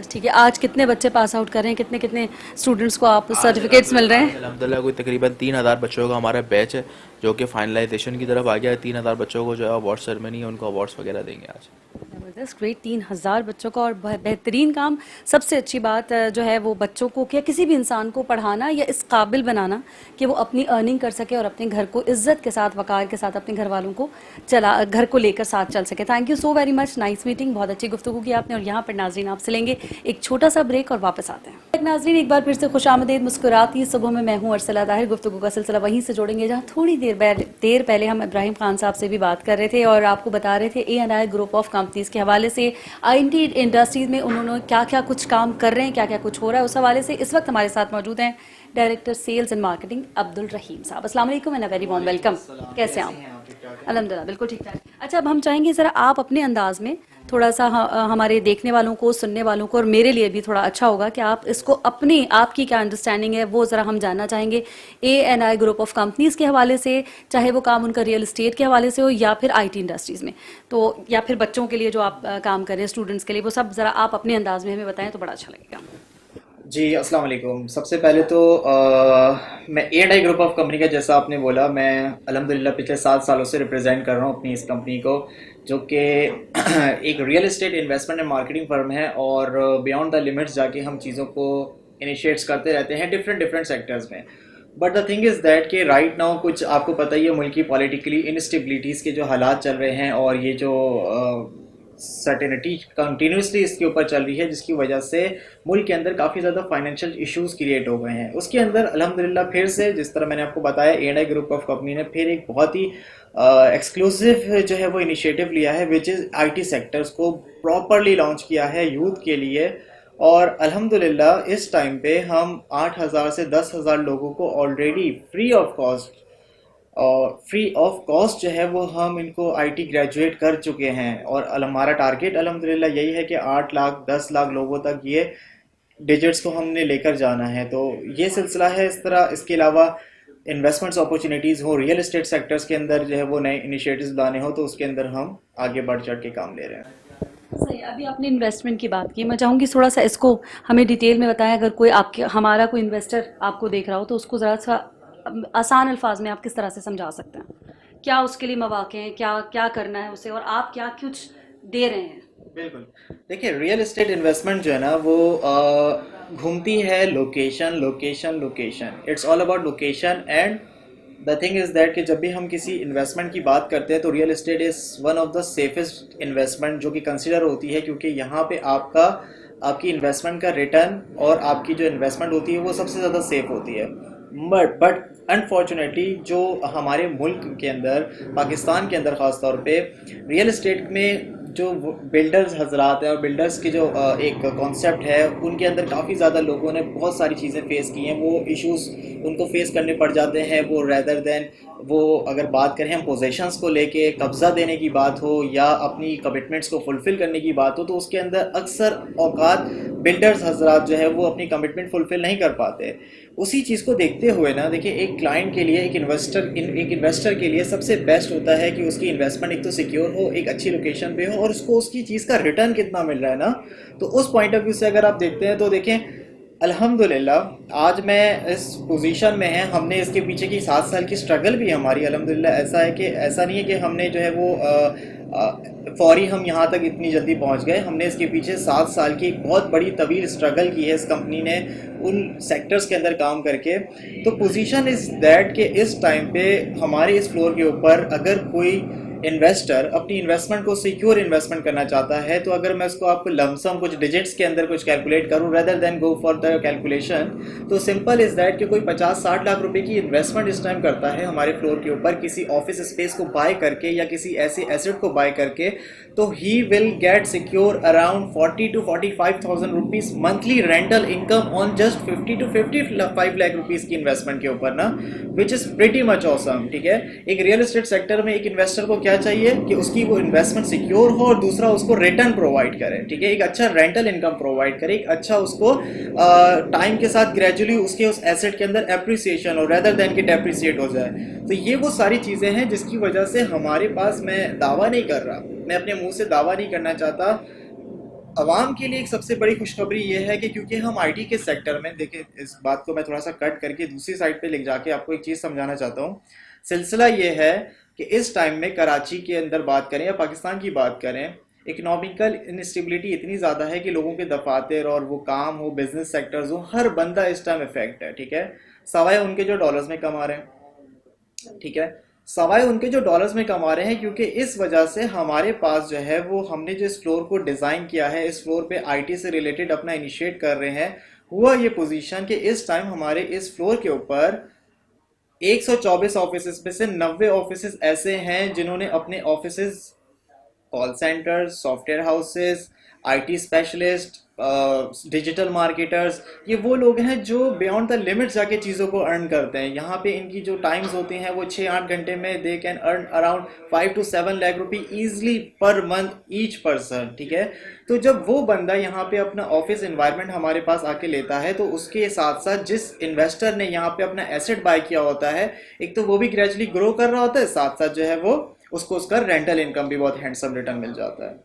[SPEAKER 1] ठीक है। आज कितने बच्चे पास आउट कर रहे हैं, कितने कितने स्टूडेंट्स को आप सर्टिफिकेट्स मिल रहे हैं?
[SPEAKER 3] अल्हम्दुलिल्लाह कोई तकरीबन 3,000 बच्चों का हमारा बैच है जो कि फाइनलाइजेशन की तरफ आ गया है। 3,000 बच्चों को जो है अवार्ड सेरेमनी है, उनको अवार्ड्स वगैरह देंगे आज।
[SPEAKER 1] ज़बरदस्त, ग्रेट। 3,000 बच्चों का, और बेहतरीन काम। सबसे अच्छी बात जो है वो बच्चों को, क्या किसी भी इंसान को पढ़ाना या इस काबिल बनाना कि वो अपनी अर्निंग कर सके और अपने घर को इज्जत के साथ, वकार के साथ अपने घर वालों को घर को लेकर साथ चल सके। Thank you so very much, nice meeting, बहुत अच्छी गुफ्तगू की आपने। और यहाँ पर नाजरीन आपसे लेंगे एक छोटा सा ब्रेक और वापस आते हैं। नाजरीन, एक बार फिर से खुशामदीद मुस्कुराती सुबह में मैं हूँ अरसला ताहिर। गुफ्तगू का सिलसिला वहीं से जोड़ेंगे जहाँ थोड़ी देर पहले हम इब्राहिम खान साहब से भी बात कर रहे थे और आपको बता रहे थे A&I ग्रुप ऑफ कंपनीज़ के हवाले से, आईटी इंडस्ट्रीज़ में उन्होंने क्या क्या कुछ काम कर रहे हैं, क्या क्या कुछ हो रहा है, उस हवाले से इस वक्त हमारे साथ मौजूद हैं director sales and marketing Abdul Rahim साहब। अस्सलाम वालेकुम and a very warm welcome. कैसे हैं आप? अल्हम्दुलिल्लाह बिल्कुल ठीक ठाक। अच्छा, अब हम चाहेंगे ज़रा आप अपने अंदाज में थोड़ा सा हमारे देखने वालों को, सुनने वालों को और मेरे लिए भी थोड़ा अच्छा होगा कि आप इसको अपनी आपकी क्या अंडरस्टैंडिंग है वो ज़रा हम जानना चाहेंगे। ANI ग्रुप ऑफ कंपनीज़ के हवाले से, चाहे वो काम उनका रियल एस्टेट के हवाले से हो या फिर IT इंडस्ट्रीज़ में, तो या फिर बच्चों के लिए जो आप काम कर रहे हैं, स्टूडेंट्स के लिए, वो सब ज़रा आप अपने अंदाज में हमें बताएं तो बड़ा अच्छा लगेगा।
[SPEAKER 4] जी अस्सलाम वालेकुम। सबसे पहले तो मैं ANI ग्रुप ऑफ कंपनी का, जैसा आपने बोला, मैं अल्हम्दुलिल्लाह पिछले 7 सालों से रिप्रेजेंट कर रहा हूँ अपनी इस कंपनी को, जो कि एक real estate investment and marketing firm है। और बियॉन्ड द लिमिट्स जाके हम चीज़ों को इनिशिएट्स करते रहते हैं डिफरेंट सेक्टर्स में। But the thing is that कि राइट नाउ कुछ आपको पता ही है, मुल्क की पॉलिटिकली इनस्टेबिलिटीज़ के जो हालात चल रहे हैं और ये जो सर्टेनिटी कंटिन्यूसली इसके ऊपर चल रही है, जिसकी वजह से मुल्क के अंदर काफ़ी ज़्यादा फाइनेंशियल इश्यूज क्रिएट हो गए हैं। उसके अंदर अल्हम्दुलिल्लाह फिर से, जिस तरह मैंने आपको बताया, ANI ग्रुप ऑफ कंपनी ने फिर एक बहुत ही एक्सक्लूसिव जो है वो इनिशिएटिव लिया है, विच इज़ IT सेक्टर्स को प्रॉपरली लॉन्च किया है यूथ के लिए। और अल्हम्दुलिल्लाह इस टाइम पे हम 8,000 से 10,000 लोगों को ऑलरेडी फ्री ऑफ कॉस्ट जो है वो हम इनको IT ग्रेजुएट कर चुके हैं। और हमारा टारगेट अल्हम्दुलिल्लाह यही है कि 8 लाख 10 लाख लोगों तक ये डिजिट्स को हमने लेकर जाना है। तो ये सिलसिला है इस तरह। इसके अलावा इन्वेस्टमेंट्स अपॉर्चुनिटीज़ हो, रियल एस्टेट सेक्टर्स के अंदर जो है वो नए इनिशिएटिव्स लाने हो, तो उसके अंदर हम आगे बढ़ चढ़ के काम ले रहे हैं।
[SPEAKER 1] सही, अभी आपने इन्वेस्टमेंट की बात की, मैं चाहूँगी थोड़ा सा इसको हमें डिटेल में बताएं। अगर कोई आपके हमारा कोई इन्वेस्टर आपको देख रहा हो तो उसको ज़रा सा आसान अल्फाज में आप किस तरह से समझा सकते हैं, क्या उसके लिए मौके हैं, क्या क्या करना है उसे, और आप क्या कुछ दे रहे हैं।
[SPEAKER 4] बिल्कुल, देखिए रियल एस्टेट इन्वेस्टमेंट जो है ना वो घूमती है location. It's all about location. And the thing is that कि जब भी हम किसी इन्वेस्टमेंट की बात करते हैं तो real estate is one of the safest investment जो कि कंसिडर होती है, क्योंकि यहाँ पे आपकी इन्वेस्टमेंट का रिटर्न और आपकी जो इन्वेस्टमेंट होती है वो सबसे ज़्यादा सेफ होती है। बट अनफॉर्चुनेटली जो हमारे मुल्क के अंदर, पाकिस्तान के अंदर ख़ास तौर पे रियल एस्टेट में जो बिल्डर्स हजरात हैं और बिल्डर्स की जो एक कॉन्सेप्ट है, उनके अंदर काफ़ी ज़्यादा लोगों ने बहुत सारी चीज़ें फेस की हैं। वो इश्यूज उनको फेस करने पड़ जाते हैं। वो रेदर देन वो अगर बात करें हम पोजेशंस को लेके, कब्ज़ा देने की बात हो या अपनी कमिटमेंट्स को फुलफ़िल करने की बात हो, तो उसके अंदर अक्सर औकात बिल्डर्स हजरात जो है वो अपनी कमिटमेंट फुलफ़िल नहीं कर पाते। उसी चीज़ को देखते हुए ना, देखिए एक क्लाइंट के लिए, एक इन्वेस्टर के लिए सबसे बेस्ट होता है कि उसकी इन्वेस्टमेंट एक तो सिक्योर हो, एक अच्छी लोकेशन पे हो और उसको उसकी चीज़ का रिटर्न कितना मिल रहा है ना। तो उस पॉइंट ऑफ व्यू से अगर आप देखते हैं तो देखें अल्हम्दुलिल्लाह आज मैं इस पोजीशन में है। हमने इसके पीछे की 7 साल की स्ट्रगल भी हमारी अल्हम्दुलिल्लाह ऐसा नहीं है कि हमने जो है वो फौरी हम यहाँ तक इतनी जल्दी पहुँच गए। हमने इसके पीछे 7 साल की एक बहुत बड़ी तवील स्ट्रगल की है इस कंपनी ने उन सेक्टर्स के अंदर काम करके। तो पोजीशन इज़ दैट कि इस टाइम पे हमारे इस फ्लोर के ऊपर अगर कोई इन्वेस्टर अपनी इन्वेस्टमेंट को सिक्योर इन्वेस्टमेंट करना चाहता है, तो अगर मैं उसको आपको लमसम कुछ डिजिट्स के अंदर कुछ कैलकुलेट करूं rather than go for the calculation, तो सिंपल इज़ दैट कि कोई 50-60 लाख रुपए की इन्वेस्टमेंट इस टाइम करता है हमारे फ्लोर के ऊपर किसी ऑफिस स्पेस को बाय करके या किसी ऐसे एसेट को बाय करके, तो he will get secure around 40 to 45,000 rupees monthly rental income on just 50 to 55 lakh rupees की इन्वेस्टमेंट के ऊपर ना, which is pretty much awesome. ठीक है, एक रियल एस्टेट सेक्टर में एक इन्वेस्टर को क्या चाहिए कि उसकी वो इन्वेस्टमेंट सिक्योर हो और दूसरा उसको रिटर्न प्रोवाइड करे। ठीक है, एक अच्छा रेंटल इनकम प्रोवाइड करे, एक अच्छा उसको टाइम के साथ ग्रेजुअली उसके उस एसेट के अंदर एप्रिसिएशन हो रेदर देन कि डेप्रिसिएट हो जाए। तो ये वो सारी चीज़ें हैं जिसकी वजह से हमारे पास, मैं दावा नहीं कर रहा, मैं अपने मुंह से दावा नहीं करना चाहता, अवाम के लिए एक सबसे बड़ी खुशखबरी ये है कि क्योंकि हम IT के सेक्टर में, देखिए इस बात को मैं थोड़ा सा कट करके दूसरी साइड पे ले जाके आपको एक चीज़ समझाना चाहता हूँ। सिलसिला ये है कि इस टाइम में कराची के अंदर बात करें या पाकिस्तान की बात करें, इकोनॉमिकल इनस्टेबिलिटी इतनी ज़्यादा है कि लोगों के दफातर और वो काम हो, बिजनेस सेक्टर्स हो, हर बंदा इस टाइम इफेक्ट है। ठीक है, सवाए उनके जो डॉलर्स में कमा रहे हैं। ठीक है, सवाए उनके जो डॉलर्स में कमा रहे हैं, क्योंकि इस वजह से हमारे पास जो है वो हमने जो इस फ्लोर को डिज़ाइन किया है, इस फ्लोर पे IT से रिलेटेड अपना इनिशिएट कर रहे हैं, हुआ ये पोजीशन कि इस टाइम हमारे इस फ्लोर के ऊपर 124 ऑफिस में से 90 ऑफिस ऐसे हैं जिन्होंने अपने office, call centre, software houses, IT specialist, digital marketers, ये वो लोग हैं जो बियॉन्ड द लिमिट जाके चीज़ों को अर्न करते हैं। यहाँ पे इनकी जो टाइम्स होती हैं वो 6-8 घंटे में they can earn around 5 to 7 lakh rupee easily per month each person, ठीक है। तो जब वो बंदा यहाँ पे अपना ऑफिस एनवायरनमेंट हमारे पास आके लेता है तो उसके साथ साथ जिस इन्वेस्टर ने यहाँ पे अपना एसेट बाय किया होता है, एक तो वो भी ग्रेजुअली ग्रो कर रहा होता है, साथ साथ जो है वो उसको उसका रेंटल इनकम भी बहुत हैंडसम रिटर्न मिल जाता है।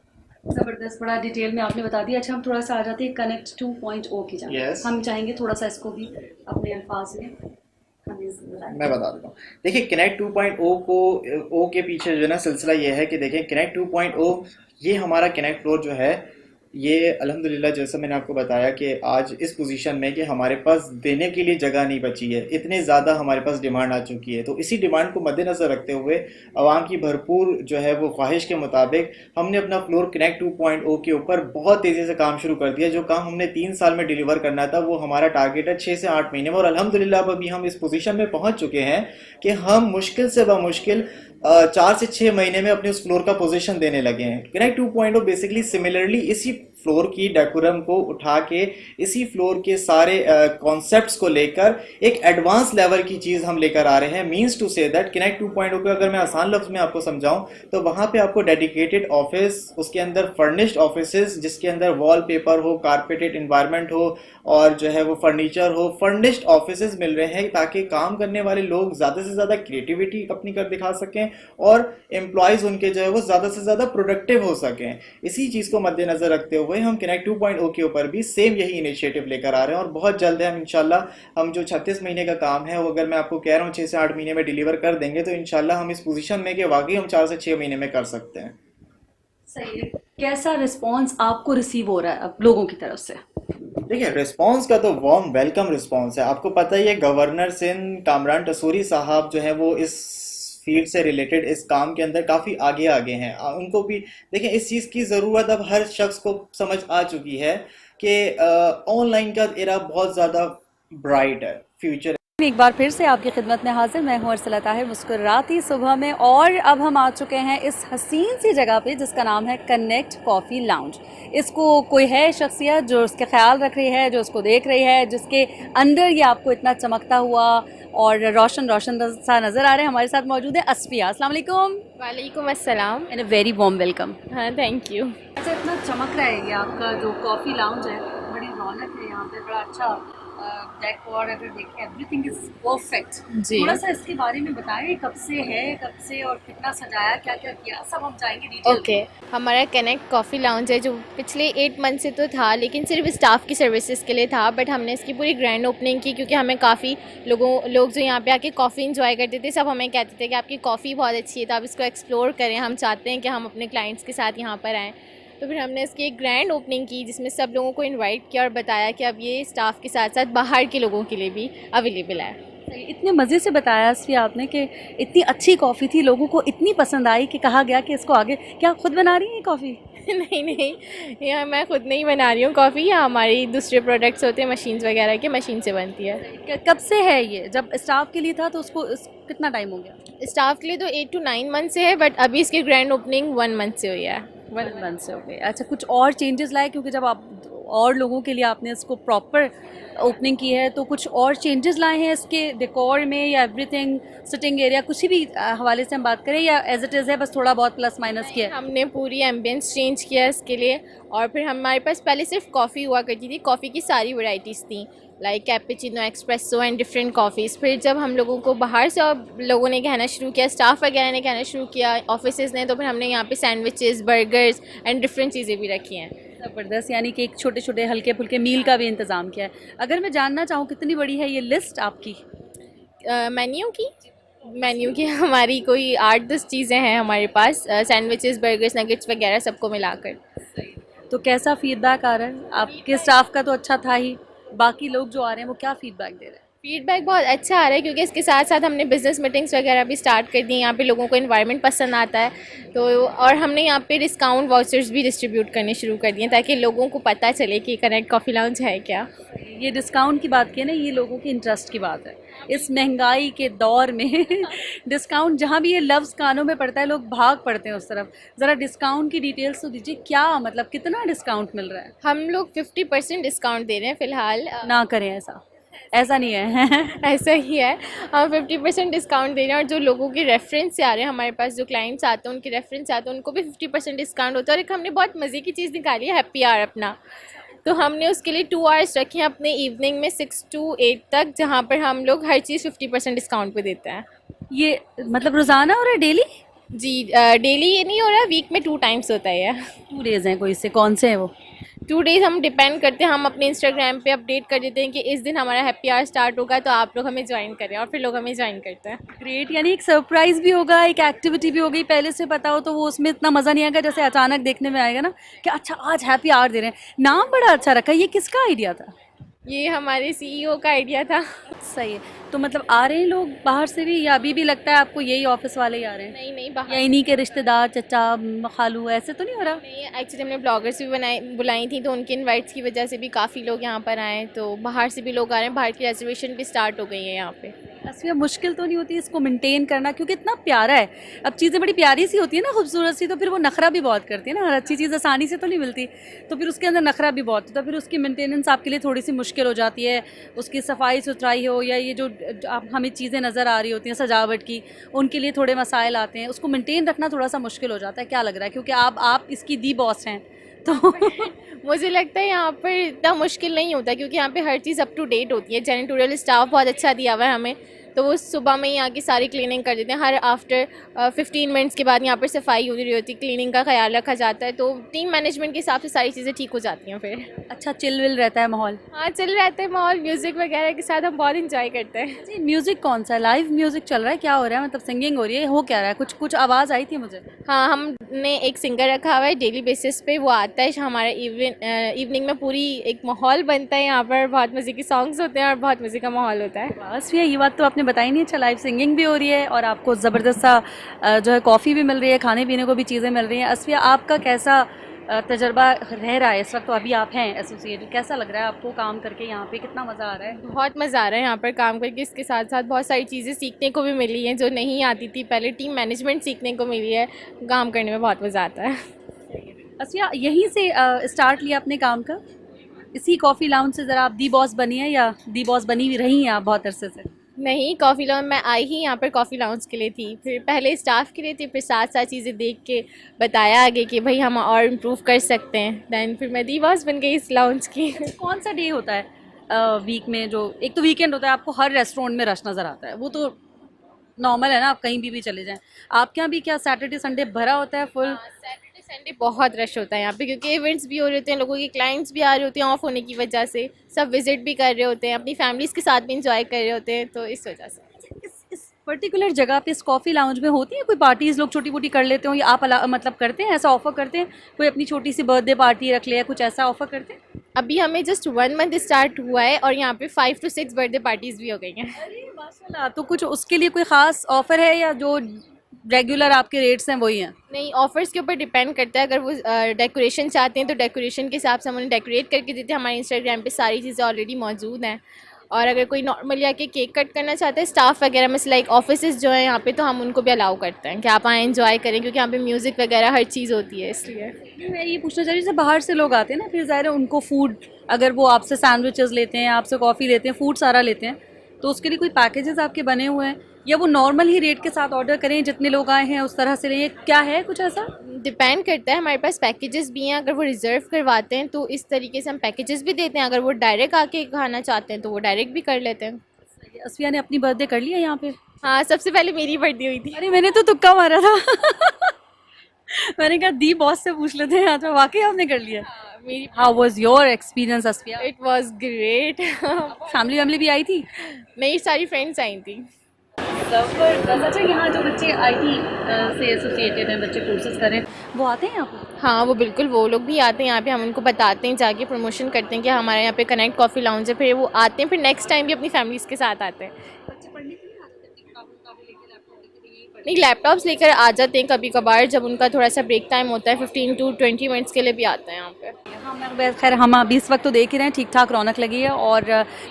[SPEAKER 1] ज़बरदस्त, बड़ा डिटेल में आपने बता दिया। अच्छा, हम थोड़ा सा आ जाते हैं कनेक्ट 2.0 की जान।
[SPEAKER 4] Yes.
[SPEAKER 1] हम चाहेंगे थोड़ा सा इसको भी अपने अल्फाज में हमें बताएं।
[SPEAKER 4] मैं बता देता हूँ। देखिए कनेक्ट 2.0 को ओ के पीछे जो है ना सिलसिला ये है कि देखिए कनेक्ट 2.0 ये हमारा कनेक्ट फ्लोर जो है ये अल्हम्दुलिल्लाह जैसा मैंने आपको बताया कि आज इस पोजीशन में कि हमारे पास देने के लिए जगह नहीं बची है, इतने ज़्यादा हमारे पास डिमांड आ चुकी है। तो इसी डिमांड को मद्देनज़र रखते हुए आवाम की भरपूर जो है वो ख्वाहिश के मुताबिक हमने अपना फ्लोर कनेक्ट 2.0 के ऊपर बहुत तेज़ी से काम शुरू कर दिया। जो काम हमने 3 साल में डिलीवर करना था वो हमारा टारगेट है 6 से 8 महीने में, और अल्हम्दुलिल्लाह अब अभी हम इस पोजीशन में पहुंच चुके हैं कि हम मुश्किल से बमुश्किल 4 से 6 महीने में अपने उस फ्लोर का पोजीशन देने लगे हैं। कनेक्ट 2.0 बेसिकली सिमिलरली इसी फ्लोर की डेकोरम को उठा के इसी फ्लोर के सारे कॉन्सेप्ट्स को लेकर एक एडवांस लेवल की चीज़ हम लेकर आ रहे हैं। Means to say that connect 2.0 को अगर मैं आसान लफ्ज़ में आपको समझाऊं तो वहाँ पे आपको डेडिकेटेड ऑफिस, उसके अंदर फर्निश्ड ऑफिसेज जिसके अंदर वॉलपेपर हो, कारपेटेड इन्वायरमेंट हो और जो है वो फर्नीचर हो, फर्निश्ड ऑफिसेज मिल रहे हैं ताकि काम करने वाले लोग ज़्यादा से ज़्यादा क्रिएटिविटी अपनी कर दिखा सकें और एम्प्लॉयज़ उनके जो है वो ज़्यादा से ज़्यादा प्रोडक्टिव हो सकें। इसी चीज़ को मद्देनज़र रखते हुए हम कनेक्ट 2.0 के ऊपर भी सेम यही इनिशिएटिव लेकर आ रहे हैं और बहुत जल्द है हम इंशाल्लाह हम जो 36 महीने का काम है वो अगर मैं आपको कह रहा हूँ 6 से 8 महीने में डिलीवर कर देंगे तो इंशाल्लाह हम इस पोजीशन में कि वाकई हम 4 से 6 महीने में कर सकते हैं।
[SPEAKER 1] सही है। कैसा रिस्पांस आपको रिसीव हो रहा है अब लोगों की तरफ से?
[SPEAKER 4] देखिए रिस्पांस का तो वार्म वेलकम रिस्पांस है। आपको पता ही है गवर्नर सिंध कामरान टसूरी साहब जो है वो इस फील्ड से रिलेटेड इस काम के अंदर काफ़ी आगे हैं। उनको भी देखें इस चीज़ की ज़रूरत अब हर शख्स को समझ आ चुकी है कि ऑनलाइन का एरा बहुत ज़्यादा ब्राइट है, फ्यूचर।
[SPEAKER 1] एक बार फिर से आपकी खिदमत में हाजिर, मैं हूँ अरसला ताहिर मुस्कुराती सुबह में, और अब हम आ चुके हैं इस हसीन सी जगह पे जिसका नाम है कनेक्ट कॉफ़ी लाउंज। इसको कोई है शख्सियत जो उसके ख्याल रख रही है, जो उसको देख रही है, जिसके अंदर ये आपको इतना चमकता हुआ और रोशन रोशन सा नज़र आ रहा है। हमारे साथ मौजूद है अस्फिया। अस्सलाम वालेकुम।
[SPEAKER 5] वालेकुम अस्सलाम।
[SPEAKER 1] And a very warm welcome.
[SPEAKER 5] हाँ थैंक यू।
[SPEAKER 1] अच्छा, इतना चमक रहा है ये आपका जो कॉफ़ी लाउंज है, बड़ी रौनक है यहाँ पे, बड़ा अच्छा डेकोर, अगर देखें एवरीथिंग इज परफेक्ट।
[SPEAKER 5] जी।
[SPEAKER 1] थोड़ा सा इसके बारे में बताएं, कब से है, कब से और कितना सजाया, क्या क्या किया, सब हम जाएंगे डिटेल।
[SPEAKER 5] ओके हमारा कनेक्ट कॉफ़ी लाउंज है जो पिछले 8 मंथ से तो था लेकिन सिर्फ स्टाफ की सर्विसेज के लिए था, बट हमने इसकी पूरी ग्रैंड ओपनिंग की क्योंकि हमें काफ़ी लोग जो यहाँ पे आके कॉफ़ी इंजॉय करते थे सब हमें कहते थे कि आपकी कॉफ़ी बहुत अच्छी है तो आप इसको एक्सप्लोर करें, हम चाहते हैं कि हम अपने क्लाइंट्स के साथ यहाँ पर आएँ। तो फिर हमने इसकी एक ग्रैंड ओपनिंग की जिसमें सब लोगों को इनवाइट किया और बताया कि अब ये स्टाफ के साथ साथ बाहर के लोगों के लिए भी अवेलेबल है।
[SPEAKER 1] इतने मज़े से बताया असफिया आपने कि इतनी अच्छी कॉफ़ी थी, लोगों को इतनी पसंद आई कि कहा गया कि इसको आगे। क्या खुद बना रही हैं कॉफ़ी?
[SPEAKER 5] नहीं, यहाँ मैं खुद नहीं बना रही हूँ कॉफ़ी, यहाँ हमारी दूसरे प्रोडक्ट्स होते हैं मशीन्स वगैरह के, मशीन से बनती है।
[SPEAKER 1] कब से है ये? जब स्टाफ के लिए था तो उसको कितना टाइम हो गया?
[SPEAKER 5] स्टाफ के लिए तो 8 to 9 मंथ से है, बट अभी इसकी ग्रैंड ओपनिंग 1 मंथ से हुई है।
[SPEAKER 1] 1 मंथ से हो गए। अच्छा, कुछ और चेंजेस लाए क्योंकि जब आप और लोगों के लिए आपने इसको प्रॉपर ओपनिंग की है तो कुछ और चेंजेस लाए हैं इसके डेकोर में या एवरीथिंग, सिटिंग एरिया, कुछ भी हवाले से हम बात करें या एज इट इज़ है, बस थोड़ा बहुत प्लस माइनस किया है?
[SPEAKER 5] हमने पूरी एम्बियंस चेंज किया इसके लिए, और फिर हमारे पास पहले सिर्फ कॉफ़ी हुआ करती थी, कॉफ़ी की सारी वैरायटीज़ थी like cappuccino, espresso and different coffees. फिर जब हम लोगों को बाहर से लोगों ने कहना शुरू किया, स्टाफ वगैरह ने कहना शुरू किया, ऑफिसेज़ ने, तो फिर हमने यहाँ पे सैंडविचेस, बर्गर्स एंड डिफरेंट चीज़ें भी रखी हैं।
[SPEAKER 1] ज़बरदस्त, यानी कि एक छोटे छोटे हल्के फुल्के मील का भी इंतज़ाम किया है। अगर मैं जानना चाहूँ कितनी बड़ी है ये लिस्ट आपकी
[SPEAKER 5] मेन्यू की हमारी कोई 8-10 चीज़ें हैं हमारे पास, सैंडविचेस, बर्गर्स, नगेट्स वगैरह सबको मिलाकर।
[SPEAKER 1] तो कैसा फीडबैक आ रहा है? आपके स्टाफ का तो अच्छा था ही, बाकी लोग जो आ रहे हैं वो क्या फीडबैक दे रहे हैं?
[SPEAKER 5] फीडबैक बहुत अच्छा आ रहा है क्योंकि इसके साथ साथ हमने बिज़नेस मीटिंग्स वगैरह भी स्टार्ट कर दी। यहाँ पे लोगों को एनवायरनमेंट पसंद आता है तो, और हमने यहाँ पे डिस्काउंट वाउचर्स भी डिस्ट्रीब्यूट करने शुरू कर दिए ताकि लोगों को पता चले कि कनेक्ट कॉफ़ी लाउंज है क्या।
[SPEAKER 1] ये डिस्काउंट की बात की है ना, ये लोगों के इंटरेस्ट की बात है। इस महंगाई के दौर में डिस्काउंट, जहाँ भी ये लफ्ज़ कानों में पड़ता है लोग भाग पड़ते हैं उस तरफ। ज़रा डिस्काउंट की डिटेल्स तो दीजिए, क्या मतलब कितना डिस्काउंट मिल रहा है?
[SPEAKER 5] हम लोग 50% डिस्काउंट दे रहे हैं फ़िलहाल।
[SPEAKER 1] ना करें ऐसा, ऐसा नहीं है।
[SPEAKER 5] ऐसा ही है, हम 50% डिस्काउंट दे रहे हैं और जो लोगों के रेफरेंस से आ रहे हैं हमारे पास, जो क्लाइंट्स आते हैं उनके रेफरेंस से आते हैं, उनको भी 50% डिस्काउंट होता है। और एक हमने बहुत मज़े की चीज़ निकाली है, हैप्पी आवर अपना। तो हमने उसके लिए 2 आवर्स रखे हैं अपने इवनिंग में 6 to 8 तक, जहाँ पर हम लोग हर चीज़ 50% डिस्काउंट पे देते हैं।
[SPEAKER 1] ये मतलब रोज़ाना हो रहा है, डेली?
[SPEAKER 5] जी, डेली ये नहीं हो रहा, वीक में 2 टाइम्स होता है ये।
[SPEAKER 1] 2 डेज़ हैं कोई से, कौन से हैं वो?
[SPEAKER 5] 2 डेज़ हम डिपेंड करते हैं, हम अपने इंस्टाग्राम पे अपडेट कर देते हैं कि इस दिन हमारा हैप्पी आवर स्टार्ट होगा तो आप लोग हमें ज्वाइन करें, और फिर लोग हमें ज्वाइन करते हैं।
[SPEAKER 1] ग्रेट, यानी एक सरप्राइज़ भी होगा, एक एक्टिविटी भी होगी। पहले से पता हो तो वो उसमें इतना मज़ा नहीं आएगा जैसे अचानक देखने में आएगा ना कि अच्छा आज हैप्पी आवर दे रहे हैं। नाम बड़ा अच्छा रखा, ये किसका आइडिया था?
[SPEAKER 5] ये हमारे CEO का आइडिया था।
[SPEAKER 1] सही है। तो मतलब आ रहे हैं लोग बाहर से भी, या अभी भी लगता है आपको यही ऑफिस वाले ही आ रहे हैं?
[SPEAKER 5] नहीं नहीं, बाहर
[SPEAKER 1] या इन्हीं के रिश्तेदार, चचा खालू, ऐसे तो नहीं हो रहा?
[SPEAKER 5] नहीं, एक्चुअली हमने ब्लॉगर्स भी बुलाई थी तो उनके इनवाइट्स की वजह से भी काफ़ी लोग यहाँ पर आए, तो बाहर से भी लोग आ रहे हैं। बाहर की रिजर्वेशन भी स्टार्ट हो गई है यहाँ पे।
[SPEAKER 1] असलिया मुश्किल तो नहीं होती इसको मेंटेन करना, क्योंकि इतना प्यारा है। अब चीज़ें बड़ी प्यारी सी होती है ना, खूबसूरत सी, तो फिर वो नखरा भी बहुत करती है ना। हर अच्छी चीज़ आसानी से तो नहीं मिलती, तो फिर उसके अंदर नखरा भी बहुत होता है। फिर उसकी मेंटेनेंस आपके लिए थोड़ी सी मुश्किल हो जाती है। उसकी सफाई सुथराई हो, या ये जो आप हमें चीज़ें नज़र आ रही होती हैं सजावट की, उनके लिए थोड़े मसाइल आते हैं। उसको मेंटेन रखना थोड़ा सा मुश्किल हो जाता है। क्या लग रहा है, क्योंकि आप इसकी दी बॉस हैं तो
[SPEAKER 5] मुझे लगता है यहाँ पर इतना मुश्किल नहीं होता क्योंकि यहाँ पे हर चीज़ अप टू डेट होती है। जेनिटोरियल स्टाफ बहुत अच्छा दिया हुआ है हमें, तो वो सुबह में ही आके सारी क्लीनिंग कर देते हैं। हर आफ्टर 15 मिनट्स के बाद यहाँ पर सफाई हो रही होती है, क्लीनिंग का ख्याल रखा जाता है। तो टीम मैनेजमेंट के हिसाब से सारी चीज़ें ठीक हो जाती हैं फिर।
[SPEAKER 1] अच्छा चिल विल रहता है माहौल?
[SPEAKER 5] हाँ, चल रहता है माहौल। म्यूज़िक वगैरह के साथ हम बहुत इंजॉय करते हैं।
[SPEAKER 1] जी, म्यूज़िक कौन सा? लाइव म्यूज़िक चल रहा है? क्या हो रहा है, मतलब सिंगिंग हो रही है, हो क्या रहा है? कुछ आवाज़ आई थी मुझे।
[SPEAKER 5] हाँ, हमने एक सिंगर रखा हुआ है डेली बेसिस पे, वो आता है हमारा इवनिंग में। पूरी एक माहौल बनता है यहाँ पर, बहुत मज़े के सॉन्ग्स होते हैं और बहुत मज़े का माहौल होता है।
[SPEAKER 1] बस भैया, ये बात तो आपने बताई नहीं। अच्छा, लाइव सिंगिंग भी हो रही है और आपको ज़बरदस्त सा जो है कॉफ़ी भी मिल रही है, खाने पीने को भी चीज़ें मिल रही हैं। असफिया, आपका कैसा तजर्बा रह रहा है इस वक्त? तो अभी आप हैं एसोसिएटेड, कैसा लग रहा है आपको काम करके यहाँ पे? कितना मज़ा आ रहा है?
[SPEAKER 5] बहुत मज़ा आ रहा है यहाँ पर काम करके। इसके साथ साथ बहुत सारी चीज़ें सीखने को भी मिली हैं जो नहीं आती थी पहले। टीम मैनेजमेंट सीखने को मिली है, काम करने में बहुत मज़ा आता है।
[SPEAKER 1] असफिया, यहीं से स्टार्ट लिया अपने काम का, इसी कॉफ़ी लाउंज से? ज़रा आप दी बॉस बनी है या दी बॉस बनी भी रही हैं आप बहुत अरसे से?
[SPEAKER 5] नहीं, कॉफ़ी लाउंज मैं आई ही यहाँ पर कॉफ़ी लाउंज के लिए थी, फिर पहले स्टाफ के लिए थी, फिर साथ साथ चीज़ें देख के बताया आगे कि भाई हम और इम्प्रूव कर सकते हैं। दैन फिर मैं दी बॉस बन गई इस लाउंज की।
[SPEAKER 1] कौन सा डे होता है वीक में? जो एक तो वीकेंड होता है, आपको हर रेस्टोरेंट में रश नज़र आता है, वो तो नॉर्मल है ना, आप कहीं भी चले जाएं। आपके यहाँ भी क्या सैटरडे संडे भरा होता है फुल?
[SPEAKER 5] सैटरडे संडे बहुत रश होता है यहाँ पे क्योंकि इवेंट्स भी हो रहे होते हैं, लोगों के क्लाइंट्स भी आ रहे होते हैं ऑफ होने की वजह से, सब विजिट भी कर रहे होते हैं, अपनी फैमिलीज़ के साथ भी इंजॉय कर रहे होते हैं, तो इस वजह से।
[SPEAKER 1] इस पर्टिकुलर जगह पे, इस कॉफ़ी लाउंज में होती है कोई पार्टीज़? लोग छोटी मोटी कर लेते हो, या आप मतलब करते हैं, ऐसा ऑफ़र करते हैं? कोई अपनी छोटी सी बर्थडे पार्टी रख ले या कुछ ऐसा ऑफ़र करते हैं?
[SPEAKER 5] अभी हमें जस्ट 1 मंथ स्टार्ट हुआ है और यहाँ पे 5 to 6 बर्थडे पार्टीज़ भी हो गई हैं।
[SPEAKER 1] अरे माशाल्लाह, तो कुछ उसके लिए कोई ख़ास ऑफ़र है या जो रेगुलर आपके रेट्स हैं वही हैं?
[SPEAKER 5] नहीं, ऑफर्स के ऊपर डिपेंड करता है। अगर वो डेकोरेशन चाहते हैं तो डेकोरेशन के हिसाब से हम उन्हें डेकोरेट करके देते हैं। हमारे इंस्टाग्राम पे सारी चीज़ें ऑलरेडी मौजूद हैं। और अगर कोई नॉर्मली आके केक कट करना चाहता है स्टाफ वगैरह में से, लाइक ऑफिसेज जो है यहाँ पे, तो हम उनको भी अलाउ करते हैं कि आप आएँ एंजॉय करें, क्योंकि यहाँ पे म्यूज़िक वगैरह हर चीज़ होती है। इसलिए
[SPEAKER 1] मैं ये पूछना चाह रही हूँ, जैसे बाहर से लोग आते हैं ना, फिर ज़ाहिर है उनको फूड, अगर वो आपसे सैंडविचेस लेते हैं, आपसे कॉफ़ी लेते हैं, फूड सारा लेते हैं, तो उसके लिए कोई पैकेजेस आपके बने हुए हैं, या वो नॉर्मल ही रेट के साथ ऑर्डर करें, जितने लोग आए हैं उस तरह से लें? क्या है कुछ ऐसा?
[SPEAKER 5] डिपेंड करता है। हमारे पास पैकेजेस भी हैं, अगर वो रिज़र्व करवाते हैं तो इस तरीके से हम पैकेजेस भी देते हैं। अगर वो डायरेक्ट आके खाना चाहते हैं तो वो डायरेक्ट भी कर लेते हैं।
[SPEAKER 1] असफिया ने अपनी बर्थडे कर लिया यहाँ पे?
[SPEAKER 5] हाँ, सबसे पहले मेरी बर्थडे हुई थी।
[SPEAKER 1] अरे मैंने तो तुक्का मारा था मैंने कहा दी बॉस से पूछ लेते हैं, तो वाकई आपने कर लिया?
[SPEAKER 5] मेरी
[SPEAKER 1] how was your experience Asfiya?
[SPEAKER 5] It was great.
[SPEAKER 1] Family भी आई थी?
[SPEAKER 5] मेरी सारी फ्रेंड्स आई थी।
[SPEAKER 1] पर अच्छा यहाँ जो बच्चे IT से एसोसिएटेड हैं, बच्चे कोर्सेज कर रहे हैं, वो आते हैं यहाँ पर?
[SPEAKER 5] हाँ वो बिल्कुल, वो लोग भी आते हैं यहाँ पे, हम उनको बताते हैं, जाके प्रमोशन करते हैं कि हमारे यहाँ पे कनेक्ट कॉफ़ी लाउंज है, फिर वो आते हैं, फिर नेक्स्ट टाइम भी अपनी फैमिलीज़ के साथ आते हैं।
[SPEAKER 1] बच्चे पढ़ने के लिए आते हैं, किताबें लेके लैपटॉप लेके यहीं पढ़ते
[SPEAKER 5] नहीं, लैपटॉप्स लेकर आ जाते हैं कभी कभार, जब उनका थोड़ा सा ब्रेक टाइम होता है 15 to 20 मिनट्स के लिए भी आते हैं यहाँ पे।
[SPEAKER 1] हैं। हाँ मैं खैर हम अभी इस वक्त तो देख ही रहे हैं, ठीक ठाक रौनक लगी है और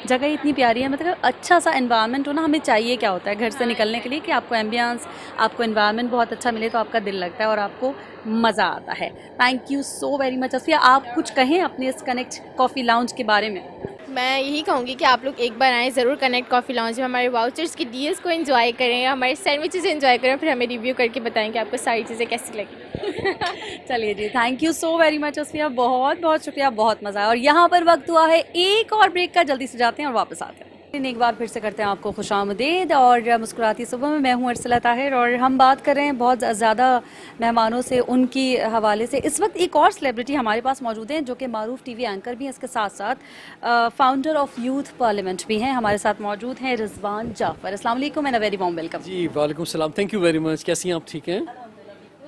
[SPEAKER 1] जगह इतनी प्यारी है। मतलब अच्छा सा एनवायरनमेंट हो ना, हमें चाहिए क्या होता है घर से निकलने के लिए कि आपको एम्बियंस, आपको एनवायरनमेंट बहुत अच्छा मिले तो आपका दिल लगता है और आपको मज़ा आता है। Thank you so very much Asfiya. आप कुछ कहें अपने इस कनेक्ट कॉफ़ी लाउंज के बारे में?
[SPEAKER 5] मैं यही कहूँगी कि आप लोग एक बार आएँ ज़रूर कनेक्ट कॉफ़ी लाउंज में, हमारे वाउचर्स की डील्स को एंजॉय करें, हमारे सैंडविचेस एंजॉय करें, फिर हमें रिव्यू करके बताएं कि आपको सारी चीज़ें कैसी लगी।
[SPEAKER 1] चलिए जी, thank you so very much Asfiya, बहुत बहुत शुक्रिया, बहुत मज़ा आया। और यहाँ पर वक्त हुआ है एक और ब्रेक का, जल्दी से जाते हैं और वापस आते हैं। एक बार फिर से करते हैं आपको खुशामदीद और मुस्कुराती सुबह में मैं हूँ अर्सला ताहिर और हम बात कर रहे हैं बहुत ज़्यादा मेहमानों से, उनकी हवाले से। इस वक्त एक और सेलिब्रिटी हमारे पास मौजूद हैं जो कि मारूफ टीवी एंकर भी हैं, इसके साथ साथ फाउंडर ऑफ यूथ पार्लियामेंट भी हैं। हमारे साथ मौजूद हैं रिजवान जाफ़र। अस्सलाम वालेकुम and a very warm welcome.
[SPEAKER 6] जी वालेकुम सलाम, थैंक यू वेरी मच। कैसी हैं आप? ठीक हैं?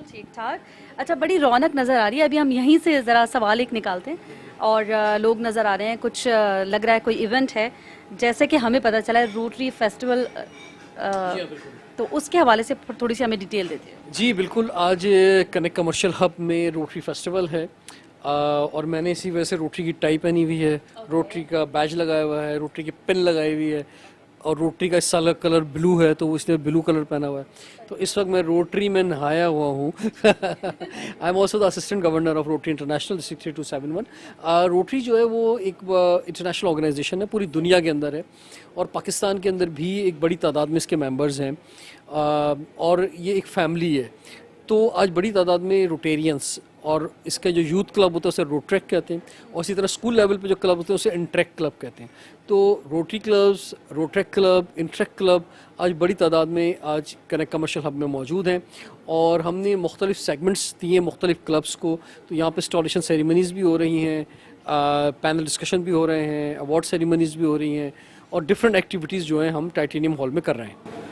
[SPEAKER 1] ठीक ठाक। अच्छा, बड़ी रौनक नज़र आ रही है। अभी हम यहीं से ज़रा सवाल एक निकालते हैं और लोग नज़र आ रहे हैं, कुछ लग रहा है कोई इवेंट है, जैसे कि हमें पता चला है रोटरी फेस्टिवल, तो उसके हवाले से थोड़ी सी हमें डिटेल देते हैं।
[SPEAKER 6] जी बिल्कुल, आज कनेक्ट कमर्शियल हब में रोटरी फेस्टिवल है और मैंने इसी वजह से रोटरी की टाई पहनी हुई है, रोटरी का बैज लगाया हुआ है, रोटरी की पिन लगाई हुई है और रोटरी का इस साल का कलर ब्लू है तो इसने ब्लू कलर पहना हुआ है। तो इस वक्त मैं रोटरी में नहाया हुआ हूँ। I am also the assistant governor of rotary international district 3271। Rotary जो है वो एक इंटरनेशनल ऑर्गेनाइजेशन है, पूरी दुनिया के अंदर है और पाकिस्तान के अंदर भी एक बड़ी तादाद में इसके मेंबर्स हैं और ये एक फैमिली है। तो आज बड़ी तादाद में रोटेरियंस और इसका जो यूथ क्लब होता है उसे रोट्रेक कहते हैं और इसी तरह स्कूल लेवल पे जो क्लब होते हैं उसे इंट्रैक क्लब कहते हैं। तो Rotary clubs, Rotaract club, Interact club आज बड़ी तादाद में आज कनेक्ट कमर्शियल हब में मौजूद हैं और हमने मुख्तलिफ सेगमेंट्स दिए मुख्तलिफ क्लब्स को। तो यहाँ पे इंस्टॉलेशन सेरेमनीज़ भी हो रही हैं, पैनल डिस्कशन भी हो रहे हैं, अवार्ड सेरेमनीज़ भी हो रही हैं और डिफरेंट एक्टिविटीज़ जो हैं हम टाइटेनियम हॉल में कर रहे हैं।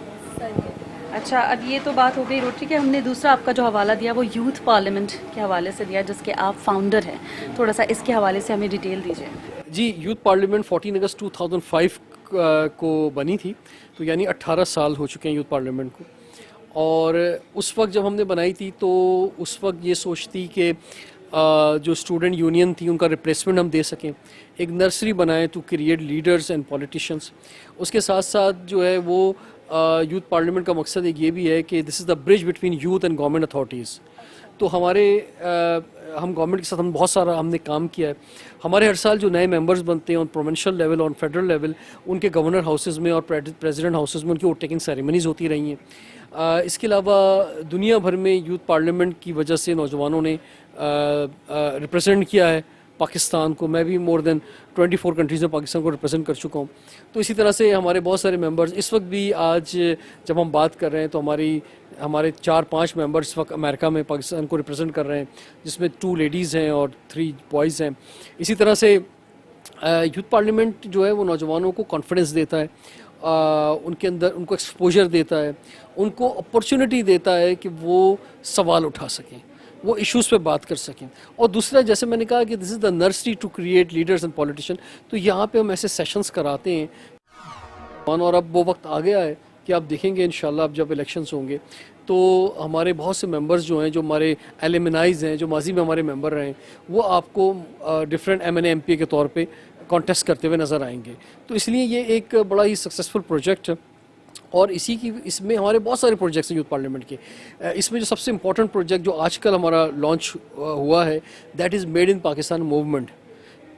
[SPEAKER 1] अच्छा, अब ये तो बात हो गई रोटरी के। हमने दूसरा आपका जो हवाला दिया वो यूथ पार्लियामेंट के हवाले से दिया, जिसके आप फाउंडर हैं। थोड़ा सा इसके हवाले से हमें डिटेल दीजिए।
[SPEAKER 6] जी, यूथ पार्लियामेंट 14 अगस्त 2005 को बनी थी, तो यानी 18 साल हो चुके हैं यूथ पार्लियामेंट को। और उस वक्त जब हमने बनाई थी तो उस वक्त ये सोच थी कि जो स्टूडेंट यूनियन थी उनका रिप्लेसमेंट हम दे सकें, एक नर्सरी बनाएं to create leaders and politicians. उसके साथ साथ जो है वो यूथ पार्लियामेंट का मकसद एक ये भी है कि this is the bridge between youth and government authorities. तो हमारे हम गवर्नमेंट के साथ हम बहुत सारा हमने काम किया है। हमारे हर साल जो नए मेंबर्स बनते हैं on provincial level, on federal level, उनके गवर्नर हाउसेज़ में और प्रेसिडेंट हाउसेज़ में उनकी वोट टेकिंग सेरेमनीज़ होती रही हैं। इसके अलावा दुनिया भर में यूथ पार्लियामेंट की वजह से नौजवानों ने रिप्रेजेंट किया है पाकिस्तान को। मैं भी मोर देन 24 कंट्रीज़ में पाकिस्तान को रिप्रेजेंट कर चुका हूँ। तो इसी तरह से हमारे बहुत सारे मेंबर्स इस वक्त भी, आज जब हम बात कर रहे हैं तो हमारे 4-5 मेंबर्स इस वक्त अमेरिका में पाकिस्तान को रिप्रेजेंट कर रहे हैं, जिसमें 2 लेडीज़ हैं और 3 बॉयज़ हैं। इसी तरह से यूथ पार्लियामेंट जो है वो नौजवानों को कॉन्फिडेंस देता है, उनके अंदर उनको एक्सपोजर देता है, उनको अपॉर्चुनिटी देता है कि वो सवाल उठा सकें, वो इश्यूज़ पे बात कर सकें। और दूसरा, जैसे मैंने कहा कि this is the nursery to create leaders and politician, तो यहाँ पे हम ऐसे सेशंस कराते हैं। और अब वो वक्त आ गया है कि आप देखेंगे इंशाल्लाह अब जब इलेक्शंस होंगे तो हमारे बहुत से मेंबर्स जो हैं, जो हमारे एलिमनाइज़ हैं, जो माजी में हमारे मेंबर रहे हैं, वो आपको डिफरेंट MNA MP के तौर पे कॉन्टेस्ट करते हुए नज़र आएंगे। तो इसलिए ये एक बड़ा ही सक्सेसफुल प्रोजेक्ट है और इसमें हमारे बहुत सारे प्रोजेक्ट्स हैं यूथ पार्लियामेंट के। इसमें जो सबसे इम्पोर्टेंट प्रोजेक्ट जो आजकल हमारा लॉन्च हुआ है, that is made in Pakistan movement.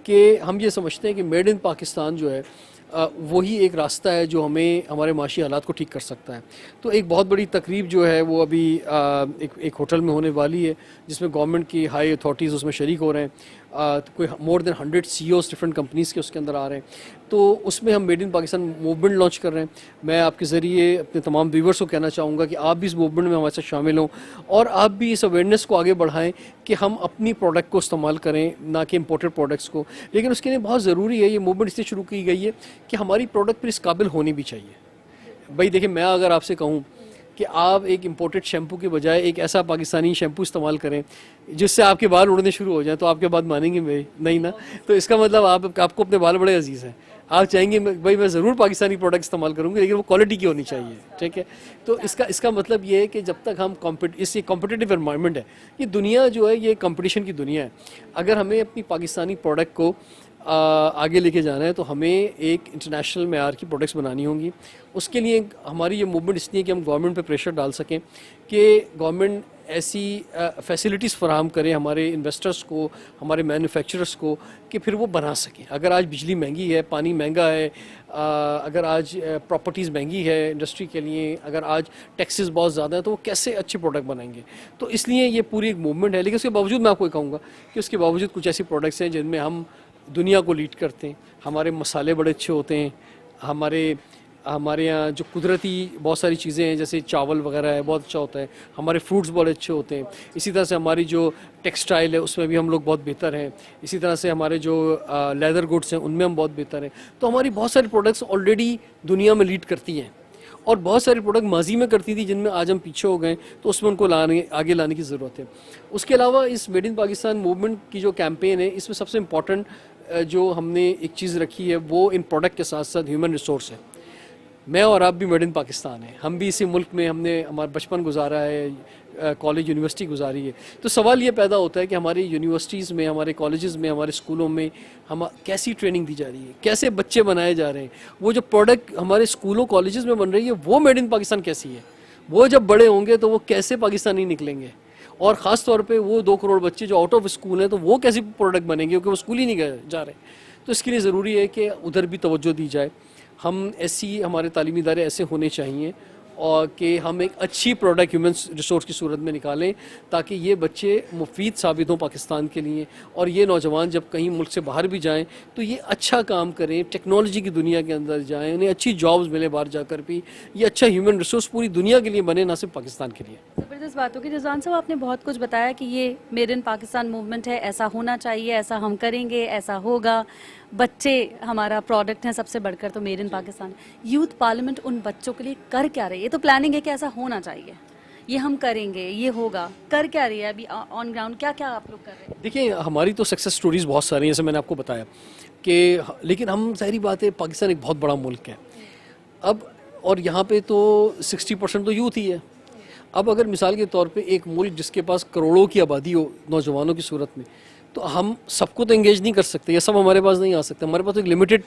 [SPEAKER 6] कि हम ये समझते हैं कि मेड इन पाकिस्तान जो है वही एक रास्ता है जो हमें हमारे माशी हालात को ठीक कर सकता है। तो एक बहुत बड़ी तकरीब जो है वो अभी एक होटल में होने वाली है, जिसमें गवर्नमेंट की हाई अथॉरिटीज़ उसमें शरीक हो रहे हैं। तो कोई more than 100 CEOs different companies के उसके अंदर आ रहे हैं। तो उसमें हम made in Pakistan movement launch कर रहे हैं। मैं आपके ज़रिए अपने तमाम व्यूवर्स को कहना चाहूँगा कि आप भी इस मूवमेंट में हमारे साथ शामिल हों और आप भी इस अवेयरनेस को आगे बढ़ाएं कि हम अपनी प्रोडक्ट को इस्तेमाल करें, ना कि इम्पोर्टेड प्रोडक्ट्स को। लेकिन उसके लिए बहुत ज़रूरी है, ये मूवमेंट इसलिए शुरू की गई है कि हमारी प्रोडक्ट फिर इस काबिल होनी भी चाहिए। भाई देखिए, मैं अगर आपसे कहूँ कि आप एक इम्पोर्टेड शैम्पू के बजाय एक ऐसा पाकिस्तानी शैम्पू इस्तेमाल करें जिससे आपके बाल उड़ने शुरू हो जाएं, तो आपके बात मानेंगे भाई? नहीं ना। तो इसका मतलब आपको अपने बाल बड़े अजीज़ हैं, आप चाहेंगे भाई मैं ज़रूर पाकिस्तानी प्रोडक्ट इस्तेमाल करूँगी, लेकिन वो क्वालिटी की होनी चाहिए, ठीक है। तो इसका मतलब ये है कि जब तक हम ये कॉम्पिटिटिव एनवायरनमेंट है, ये दुनिया जो है ये कंपटीशन की दुनिया है। अगर हमें अपनी पाकिस्तानी प्रोडक्ट को आगे लेके जाना है तो हमें एक इंटरनेशनल मेयार की प्रोडक्ट्स बनानी होंगी। उसके लिए हमारी ये मूवमेंट इसलिए कि हम गवर्नमेंट पे प्रेशर डाल सकें कि गवर्नमेंट ऐसी फैसिलिटीज़ फराहम करें हमारे इन्वेस्टर्स को, हमारे मैन्युफैक्चरर्स को, कि फिर वो बना सकें। अगर आज बिजली महंगी है, पानी महंगा है, अगर आज प्रॉपर्टीज़ महंगी है इंडस्ट्री के लिए, अगर आज टैक्सेस बहुत ज़्यादा है, तो वो कैसे अच्छे प्रोडक्ट बनाएंगे। तो इसलिए ये पूरी एक मूवमेंट है। लेकिन उसके बावजूद मैं आपको कहूँगा कि उसके बावजूद कुछ ऐसी प्रोडक्ट्स हैं जिनमें हम दुनिया को लीड करते हैं। हमारे मसाले बड़े अच्छे होते हैं, हमारे यहाँ जो कुदरती बहुत सारी चीज़ें हैं जैसे चावल वगैरह है, बहुत अच्छा होता है। हमारे फ्रूट्स बहुत अच्छे होते हैं। इसी तरह से हमारी जो टेक्सटाइल है उसमें भी हम लोग बहुत बेहतर हैं। इसी तरह से हमारे जो लेदर गुड्स हैं उनमें हम बहुत बेहतर हैं। तो हमारी बहुत सारी प्रोडक्ट्स ऑलरेडी दुनिया में लीड करती हैं, और बहुत सारी प्रोडक्ट माजी में करती थी जिनमें आज हम पीछे हो गए, तो उसमें उनको आगे लाने की ज़रूरत है। उसके अलावा इस मेड इन पाकिस्तान मूवमेंट की जो कैंपेन है, इसमें सबसे इम्पॉर्टेंट जो हमने एक चीज़ रखी है वो इन प्रोडक्ट के साथ साथ ह्यूमन रिसोर्स है। मैं और आप भी मेड इन पाकिस्तान हैं, हम भी इसी मुल्क में हमने हमारा बचपन गुजारा है, कॉलेज यूनिवर्सिटी गुजारी है। तो सवाल ये पैदा होता है कि हमारी यूनिवर्सिटीज़ में, हमारे कॉलेजेस में, हमारे स्कूलों में हम कैसी ट्रेनिंग दी जा रही है, कैसे बच्चे बनाए जा रहे हैं, वो जो प्रोडक्ट हमारे स्कूलों कॉलेजेस में बन रही है वो मेड इन पाकिस्तान कैसी है, वो जब बड़े होंगे तो वो कैसे पाकिस्तानी निकलेंगे। और ख़ास तौर पे वो 2 करोड़ बच्चे जो आउट ऑफ स्कूल हैं, तो वो कैसी प्रोडक्ट बनेंगे क्योंकि वो स्कूल ही नहीं जा रहे। तो इसके लिए ज़रूरी है कि उधर भी तवज्जो दी जाए। हमारे तालीमी इदारे ऐसे होने चाहिए और कि हम एक अच्छी प्रोडक्ट ह्यूमन रिसोर्स की सूरत में निकालें ताकि ये बच्चे मुफीद साबित हों पाकिस्तान के लिए, और ये नौजवान जब कहीं मुल्क से बाहर भी जाएं तो ये अच्छा काम करें, टेक्नोलॉजी की दुनिया के अंदर जाएं, उन्हें अच्छी जॉब्स मिले बाहर जाकर भी। ये अच्छा ह्यूमन रिसोर्स पूरी दुनिया के लिए बने, ना सिर्फ पाकिस्तान के लिए।
[SPEAKER 1] ज़बरदस्त बात होगी। रिजवान साहब, आपने बहुत कुछ बताया कि ये मेड इन पाकिस्तान मूवमेंट है, ऐसा होना चाहिए, ऐसा हम करेंगे, ऐसा होगा। बच्चे हमारा प्रोडक्ट हैं सबसे बढ़कर, तो made in Pakistan. Youth parliament उन बच्चों के लिए कर क्या रही है? ये तो प्लानिंग है कि ऐसा होना चाहिए, ये हम करेंगे, ये होगा, कर क्या रही है अभी ऑन ग्राउंड? क्या क्या आप लोग कर रहे हैं?
[SPEAKER 6] देखिए, हमारी तो सक्सेस स्टोरीज़ बहुत सारी हैं, जैसे मैंने आपको बताया कि, लेकिन हम ज़ाहिर बात है पाकिस्तान एक बहुत बड़ा मुल्क है अब, और यहाँ पे तो 60% तो यूथ ही है। अब अगर मिसाल के तौर पे एक मुल्क जिसके पास करोड़ों की आबादी हो नौजवानों की सूरत में, तो हम सबको तो एंगेज नहीं कर सकते, ये सब हमारे पास नहीं आ सकते। हमारे पास तो एक लिमिटेड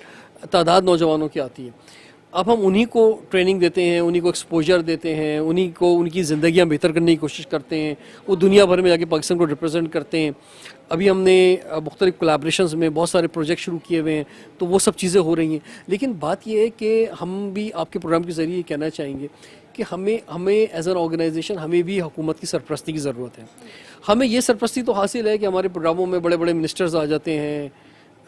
[SPEAKER 6] तादाद नौजवानों की आती है। अब हम उन्हीं को ट्रेनिंग देते हैं, उन्हीं को एक्सपोजर देते हैं, उन्हीं को उनकी ज़िंदगियाँ बेहतर करने की कोशिश करते हैं। वो दुनिया भर में जाके पाकिस्तान को रिप्रेजेंट करते हैं। अभी हमने मुख्तलिफ कोलैबोरेशंस में बहुत सारे प्रोजेक्ट शुरू किए हुए हैं, तो वो सब चीज़ें हो रही हैं। लेकिन बात यह है कि हम भी आपके प्रोग्राम के ज़रिए कहना चाहेंगे कि हमें एज एन ऑर्गेनाइजेशन हमें भी हुकूमत की सरपरस्ती की ज़रूरत है। हमें ये सरपरस्ती तो हासिल है कि हमारे प्रोग्रामों में बड़े बड़े मिनिस्टर्स आ जाते हैं,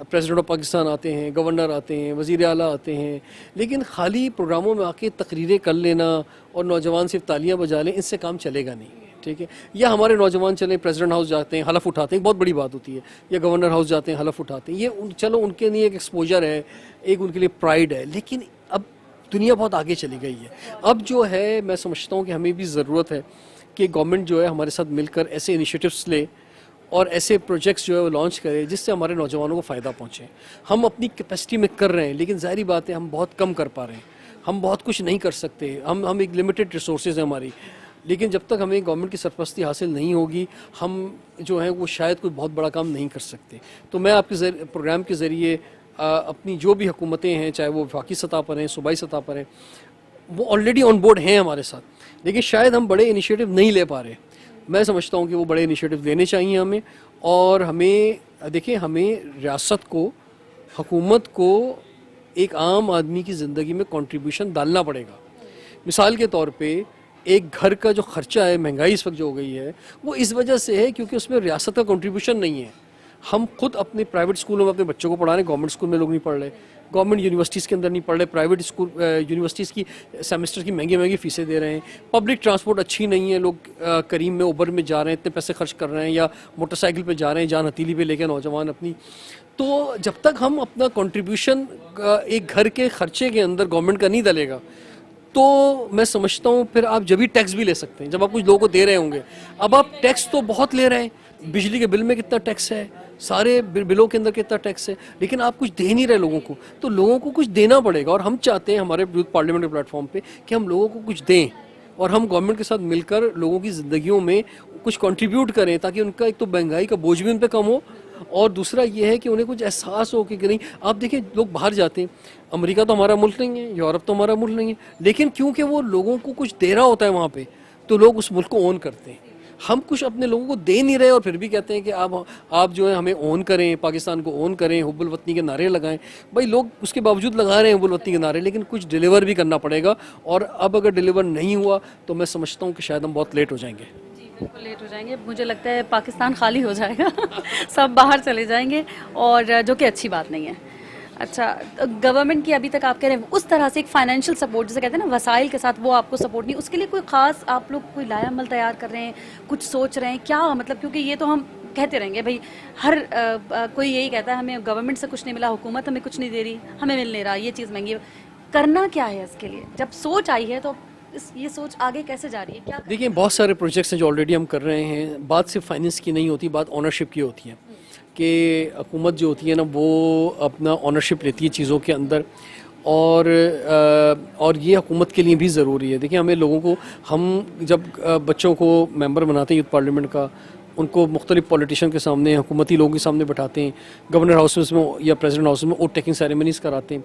[SPEAKER 6] प्रेसिडेंट ऑफ पाकिस्तान आते हैं, गवर्नर आते हैं, वज़ीर आला आते हैं, लेकिन खाली प्रोग्रामों में आके तकरीरें कर लेना और नौजवान सिर्फ तालियां बजा लें, इससे काम चलेगा नहीं, ठीक है। या हमारे नौजवान चलें प्रेसिडेंट हाउस जाते हैं, हलफ उठाते हैं, बहुत बड़ी बात होती है, या गवर्नर हाउस जाते हैं, हलफ उठाते हैं, ये चलो उनके लिए एक एक्सपोजर है, एक उनके लिए प्राइड है। लेकिन अब दुनिया बहुत आगे चली गई है। अब जो है मैं समझता हूँ कि हमें भी ज़रूरत है कि गवर्नमेंट जो है हमारे साथ मिलकर ऐसे इनिशिएटिव्स ले और ऐसे प्रोजेक्ट्स जो है वो लॉन्च करें जिससे हमारे नौजवानों को फ़ायदा पहुँचे। हम अपनी कैपेसिटी में कर रहे हैं, लेकिन ज़ाहिर बात है हम बहुत कम कर पा रहे हैं, हम बहुत कुछ नहीं कर सकते। हम एक लिमिटेड रिसोर्सेज हैं हमारी, लेकिन जब तक हमें गवर्नमेंट की सरपरस्ती हासिल नहीं होगी, हम जो है वो शायद कोई बहुत बड़ा काम नहीं कर सकते। तो मैं आपके प्रोग्राम के ज़रिए अपनी जो भी हुकूमतें हैं, चाहे वो वफाकी सतह पर हैं, सूबाई सतह पर हैं, वो ऑलरेडी ऑन बोर्ड हैं हमारे साथ, लेकिन शायद हम बड़े इनिशिएटिव नहीं ले पा रहे। मैं समझता हूँ कि वो बड़े इनिशिएटिव लेने चाहिए हमें, और हमें देखिए, हमें रियासत को, हुकूमत को एक आम आदमी की ज़िंदगी में कंट्रीब्यूशन डालना पड़ेगा। मिसाल के तौर पे एक घर का जो ख़र्चा है, महंगाई इस वक्त जो हो गई है, वो इस वजह से है क्योंकि उसमें रियासत का कंट्रीब्यूशन नहीं है। हम खुद अपने प्राइवेट स्कूलों में अपने बच्चों को पढ़ा रहे हैं, गवर्नमेंट स्कूल में लोग नहीं पढ़ रहे, गवर्नमेंट यूनिवर्सिटीज़ के अंदर नहीं पढ़ रहे, प्राइवेट स्कूल यूनिवर्सिटीज़ की सेमेस्टर की महंगी महंगी फ़ीसें दे रहे हैं, पब्लिक ट्रांसपोर्ट अच्छी नहीं है, लोग करीम में उबर में जा रहे हैं, इतने पैसे खर्च कर रहे हैं, या मोटरसाइकिल पे जा रहे हैं, जान हथीली पे लेकर नौजवान अपनी। तो जब तक हम अपना कंट्रीब्यूशन एक घर के खर्चे के अंदर गवर्नमेंट का नहीं डालेगा, तो मैं समझता हूँ फिर आप जब भी टैक्स भी ले सकते हैं, जब आप कुछ लोगों को दे रहे होंगे। अब आप टैक्स तो बहुत ले रहे हैं, बिजली के बिल में कितना टैक्स है, सारे बिलों के अंदर कितना टैक्स है, लेकिन आप कुछ दे नहीं रहे लोगों को, तो लोगों को कुछ देना पड़ेगा। और हम चाहते हैं हमारे यूथ पार्लियामेंट के प्लेटफॉर्म पे कि हम लोगों को कुछ दें और हम गवर्नमेंट के साथ मिलकर लोगों की ज़िंदगियों में कुछ कंट्रीब्यूट करें, ताकि उनका एक तो महंगाई का बोझ भी उन पर कम हो, और दूसरा ये है कि उन्हें कुछ एहसास हो कि नहीं। आप देखिए लोग बाहर जाते हैं, अमेरिका तो हमारा मुल्क नहीं है, यूरोप तो हमारा मुल्क नहीं है, लेकिन क्योंकि वो लोगों को कुछ दे रहा होता है वहाँ पे, तो लोग उस मुल्क को ओन करते हैं। हम कुछ अपने लोगों को दे नहीं रहे और फिर भी कहते हैं कि आप जो है हमें ओन करें, पाकिस्तान को ओन करें, हुब्बुल वतनी के नारे लगाएं। भाई लोग उसके बावजूद लगा रहे हैं हुब्बुल वतनी के नारे, लेकिन कुछ डिलीवर भी करना पड़ेगा, और अब अगर डिलीवर नहीं हुआ तो मैं समझता हूँ कि शायद हम बहुत लेट हो जाएंगे।
[SPEAKER 1] बिल्कुल लेट हो जाएंगे, मुझे लगता है पाकिस्तान खाली हो जाएगा सब बाहर चले जाएंगे, और जो कि अच्छी बात नहीं है। अच्छा, गवर्नमेंट की अभी तक आप कह रहे हैं उस तरह से एक फाइनेंशियल सपोर्ट, जैसे कहते हैं ना वसाइल के साथ, वो आपको सपोर्ट नहीं, उसके लिए कोई ख़ास आप लोग कोई लायामल तैयार कर रहे हैं, कुछ सोच रहे हैं क्या? मतलब क्योंकि ये तो हम कहते रहेंगे भाई, हर कोई यही कहता है हमें गवर्नमेंट से कुछ नहीं मिला, हुकूमत हमें कुछ नहीं दे रही, हमें मिल नहीं रहा, ये चीज़ महंगी है। करना क्या है इसके लिए? जब सोच आई है तो ये सोच आगे कैसे जा रही है, क्या?
[SPEAKER 6] देखिए बहुत सारे प्रोजेक्ट्स हैं जो ऑलरेडी हम कर रहे हैं। बात सिर्फ फाइनेंस की नहीं होती, बात ऑनरशिप की होती है कि हुकूमत जो होती है ना वो अपना ऑनरशिप लेती है चीज़ों के अंदर, और ये हुकूमत के लिए भी ज़रूरी है। देखिए हमें लोगों को, हम जब बच्चों को मेंबर बनाते हैं यूथ पार्लियामेंट का, उनको मुख्तलिफ पॉलिटिशियन के सामने, हुकूमती लोगों के सामने बैठाते हैं, गवर्नर हाउस में या प्रेसिडेंट हाउस में ओथ टेकिंग सेरेमनीज़ कराते हैं,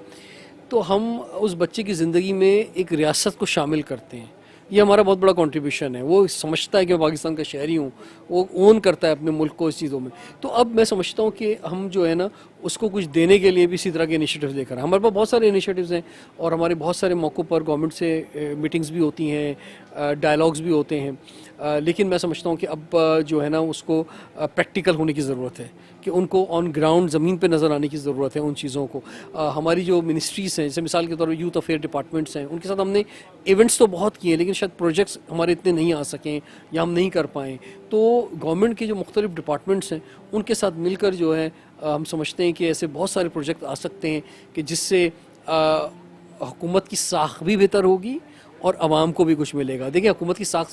[SPEAKER 6] तो हम उस बच्चे की ज़िंदगी में एक रियासत को शामिल करते हैं। ये हमारा बहुत बड़ा कंट्रीब्यूशन है। वो समझता है कि मैं पाकिस्तान का शहरी हूँ, वो ओन करता है अपने मुल्क को इस चीज़ों में। तो अब मैं समझता हूँ कि हम जो है ना उसको कुछ देने के लिए भी इसी तरह के इनिशिएटिव्स लेकर आए। हमारे पास बहुत सारे इनिशिएटिव्स हैं, और हमारे बहुत सारे मौक़ों पर गवर्नमेंट से मीटिंग्स भी होती हैं, डायलॉग्स भी होते हैं, लेकिन मैं समझता हूँ कि अब जो है ना उसको प्रैक्टिकल होने की ज़रूरत है, कि उनको ऑन ग्राउंड ज़मीन पे नज़र आने की ज़रूरत है उन चीज़ों को। हमारी जो मिनिस्ट्रीज़ हैं, जैसे मिसाल के तौर पर यूथ अफेयर डिपार्टमेंट्स हैं, उनके साथ हमने इवेंट्स तो बहुत किए, लेकिन शायद प्रोजेक्ट्स हमारे इतने नहीं आ सकें या हम नहीं कर पाएँ। तो गवर्नमेंट के जो मुख्तलिफ डिपार्टमेंट्स हैं उनके साथ मिलकर जो है हम समझते हैं कि ऐसे बहुत सारे प्रोजेक्ट आ सकते हैं कि जिससे हुकूमत की साख भी बेहतर होगी और आवाम को भी कुछ मिलेगा। देखिए हुकूमत की साख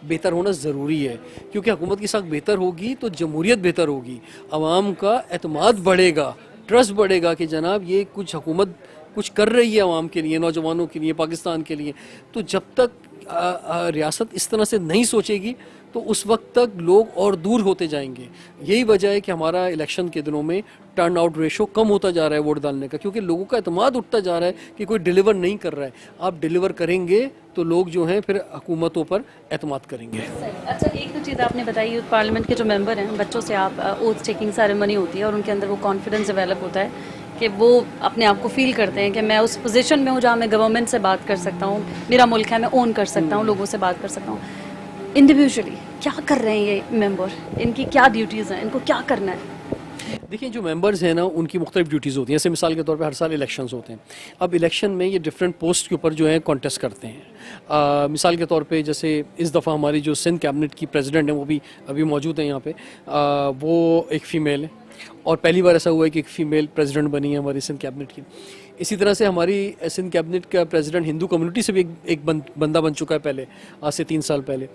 [SPEAKER 6] बेहतर होना ज़रूरी है, क्योंकि हुकूमत की साख बेहतर होगी तो जमहूरियत बेहतर होगी, आवाम का एतमाद बढ़ेगा, ट्रस्ट बढ़ेगा कि जनाब ये कुछ हुकूमत कुछ कर रही है आवाम के लिए, नौजवानों के लिए, पाकिस्तान के लिए। तो जब तक रियासत इस तरह से नहीं सोचेगी तो उस वक्त तक लोग और दूर होते जाएंगे। यही वजह है कि हमारा इलेक्शन के दिनों में टर्न आउट रेशो कम होता जा रहा है वोट डालने का, क्योंकि लोगों का एतमाद उठता जा रहा है कि कोई डिलीवर नहीं कर रहा है। आप डिलीवर करेंगे तो लोग जो हैं फिर हुकूमतों पर एतमाद करेंगे।
[SPEAKER 1] अच्छा, एक तो चीज़ आपने बताई, यूथ पार्लियामेंट के जो मेंबर हैं, बच्चों से आप ओथ टेकिंग सेरेमनी होती है और उनके अंदर वो कॉन्फिडेंस डेवलप होता है कि वो अपने आप को फील करते हैं कि मैं उस पोजीशन में हूँ जहाँ मैं गवर्नमेंट से बात कर सकता हूँ, मेरा मुल्क है, मैं ओन कर सकता हूँ, लोगों से बात कर सकता हूँ। इंडिविजुअली क्या कर रहे हैं ये मेंबर, इनकी क्या ड्यूटीज़ हैं, इनको क्या करना है?
[SPEAKER 6] देखिए जो मेंबर्स हैं ना उनकी मुख्तलिफ ड्यूटीज़ होती हैं। जैसे मिसाल के तौर पे हर साल इलेक्शंस होते हैं। अब इलेक्शन में ये डिफरेंट पोस्ट के ऊपर जो है कॉन्टेस्ट करते हैं। मिसाल के तौर पे जैसे इस दफ़ा हमारी जो सिंध कैबिनेट की प्रेसिडेंट है वो भी अभी मौजूद है यहाँ पे, वो एक फ़ीमेल है, और पहली बार ऐसा हुआ है कि एक फ़ीमेल प्रेसिडेंट बनी है हमारी सिंध कैबिनेट की। इसी तरह से हमारी सिंध कैबिनेट का प्रेसिडेंट हिंदू कम्युनिटी से भी एक बंदा बन चुका है पहले, आज से 3 साल पहले।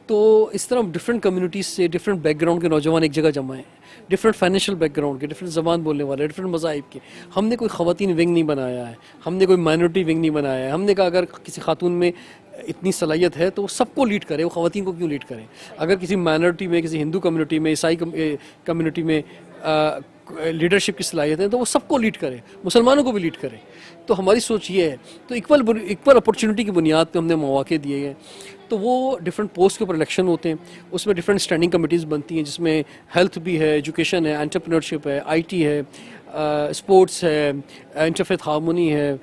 [SPEAKER 6] तो इस तरह डिफरेंट कम्युनिटीज़ से, डिफरेंट बैकग्राउंड के नौजवान एक जगह जमा हैं, डिफरेंट फाइनेंशियल बैकग्राउंड के, डिफरेंट ज़बान बोलने वाले, डिफरेंट मज़ाहिब के। हमने कोई ख़वातीन विंग नहीं बनाया है, हमने कोई माइनॉरिटी विंग नहीं बनाया है। हमने कहा अगर किसी खातून में इतनी सलाहियत है तो वो सबको लीड करे, वो ख़वातीन को क्यों लीड करें। अगर किसी माइनॉरिटी में, किसी हिंदू कम्युनिटी में, ईसाई कम्युनिटी में लीडरशिप की सलाहियत है तो वो सबको लीड करे, मुसलमानों को भी लीड करे। तो हमारी सोच ये है। तो इक्वल अपॉर्चुनिटी की बुनियाद पे हमने मौके दिए हैं। तो वो डिफरेंट पोस्ट के ऊपर इलेक्शन होते हैं, उसमें डिफरेंट स्टैंडिंग कमेटीज़ बनती हैं, जिसमें हेल्थ भी है, एजुकेशन है, एंटरप्रेन्योरशिप है, आईटी है, स्पोर्ट्स है, इंटरफेथ हार्मोनी है,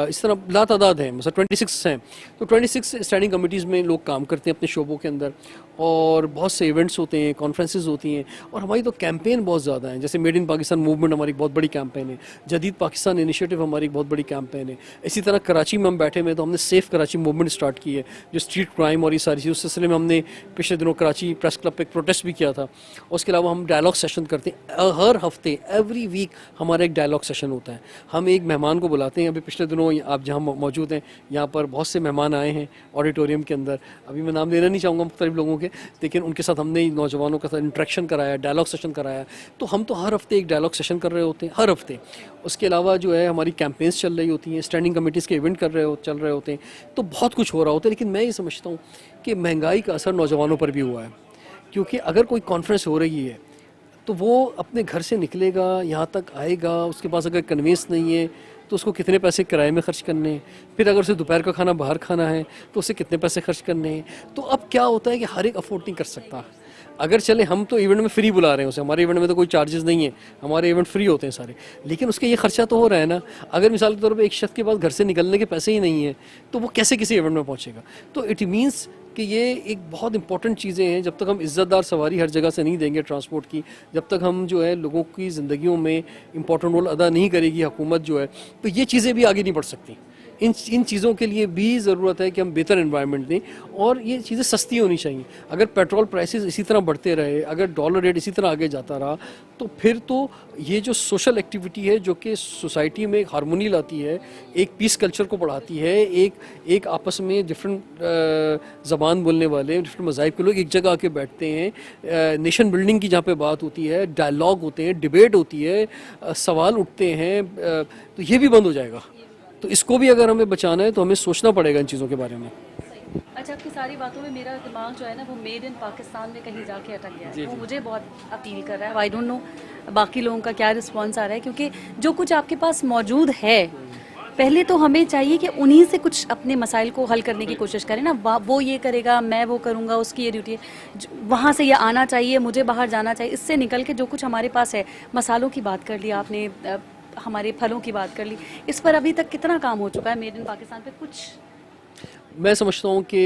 [SPEAKER 6] इस तरह लातादाद हैं, मतलब 26 हैं। तो 26 स्टैंडिंग कमेटीज़ में लोग काम करते हैं अपने शोबों के अंदर, और बहुत से इवेंट्स होते हैं, कॉन्फ्रेंसेस होती हैं, और हमारी तो कैंपेन बहुत ज़्यादा है। जैसे मेड इन पाकिस्तान मूवमेंट हमारी बहुत बड़ी कैंपेन है, जदीद पाकिस्तान इनिशिएटिव हमारी एक बहुत बड़ी कैंपेन है। इसी तरह कराची में हम बैठे हुए तो हमने सेफ़ कराची मूवमेंट स्टार्ट की है, जो स्ट्रीट क्राइम और ये सारी चीज़, उस सिलसिले में हमने पिछले दिनों कराची प्रेस क्लब पे एक प्रोटेस्ट भी किया था। उसके अलावा हम डायलॉग सेशन करते हैं हर हफ्ते, एवरी वीक हमारा एक डायलॉग सेशन होता है। हम एक मेहमान को बुलाते हैं, अभी पिछले दिनों आप जहाँ मौजूद हैं यहाँ पर बहुत से मेहमान आए हैं ऑडिटोरियम के अंदर, अभी मैं नाम लेना नहीं चाहूँगा मुख्तलिफ लोगों के, लेकिन उनके साथ हमने नौजवानों के साथ इंटरेक्शन कराया, डायलॉग सेशन कराया। तो हम तो हर हफ्ते एक डायलॉग सेशन कर रहे होते हैं, हर हफ्ते। उसके अलावा जो है हमारी कैंपेन्स चल रही होती हैं, स्टैंडिंग कमेटीज़ के इवेंट चल रहे होते हैं, तो बहुत कुछ हो रहा होता है। लेकिन मैं ये समझता हूँ कि महंगाई का असर नौजवानों पर भी हुआ है, क्योंकि अगर कोई कॉन्फ्रेंस हो रही है तो वो अपने घर से निकलेगा, यहाँ तक आएगा, उसके पास अगर कन्वेंस नहीं है तो उसको कितने पैसे किराए में खर्च करने हैं, फिर अगर उसे दोपहर का खाना बाहर खाना है तो उसे कितने पैसे खर्च करने हैं। तो अब क्या होता है कि हर एक अफोर्ड नहीं कर सकता। अगर चले हम तो इवेंट में फ्री बुला रहे हैं उसे, हमारे इवेंट में तो कोई चार्जेस नहीं है, हमारे इवेंट फ्री होते हैं सारे, लेकिन उसके ये खर्चा तो हो रहा है ना। अगर मिसाल के तौर पे एक शख्स के पास घर से निकलने के पैसे ही नहीं है तो वो कैसे किसी इवेंट में पहुंचेगा। तो इट मीन्स कि ये एक बहुत इंपॉर्टेंट चीज़ें हैं। जब तक हम इज़्ज़तदार सवारी हर जगह से नहीं देंगे ट्रांसपोर्ट की, जब तक हम जो है लोगों की ज़िंदगियों में इंपॉर्टेंट रोल अदा नहीं करेगी हुकूमत जो है, तो ये चीज़ें भी आगे नहीं बढ़ सकती। इन चीज़ों के लिए भी ज़रूरत है कि हम बेहतर एनवायरनमेंट दें, और ये चीज़ें सस्ती होनी चाहिए। अगर पेट्रोल प्राइसेस इसी तरह बढ़ते रहे, अगर डॉलर रेट इसी तरह आगे जाता रहा, तो फिर तो ये जो सोशल एक्टिविटी है जो कि सोसाइटी में एक हारमोनी लाती है, एक पीस कल्चर को बढ़ाती है, एक आपस में डिफरेंट ज़बान बोलने वाले, डिफरेंट मज़ाहिब के लोग एक जगह आके बैठते हैं, नेशन बिल्डिंग की जहाँ पे बात होती है, डायलॉग होते हैं, डिबेट होती है, सवाल उठते हैं, तो ये भी बंद हो जाएगा। तो इसको भी अगर हमें बचाना है तो हमें सोचना पड़ेगा इन चीज़ों के बारे में।
[SPEAKER 1] अच्छा, आपकी सारी बातों में मेरा दिमाग जो है ना वो मेड इन पाकिस्तान में कहीं जाके अटक गया है, वो मुझे बहुत अपील कर रहा है। आई डोंट नो बाकी लोगों का क्या रिस्पॉन्स आ रहा है, क्योंकि जो कुछ आपके पास मौजूद है, पहले तो हमें चाहिए कि उन्हीं से कुछ अपने मसाइल को हल करने की कोशिश करें ना। वो ये करेगा, मैं वो करूँगा, उसकी ये ड्यूटी है, वहाँ से ये आना चाहिए, मुझे बाहर जाना चाहिए। इससे निकल के जो कुछ हमारे पास है, मसालों की बात कर ली आपने, हमारे फलों की बात कर ली, इस पर अभी तक कितना काम हो चुका है मेड इन पाकिस्तान पे? कुछ
[SPEAKER 6] मैं समझता हूँ कि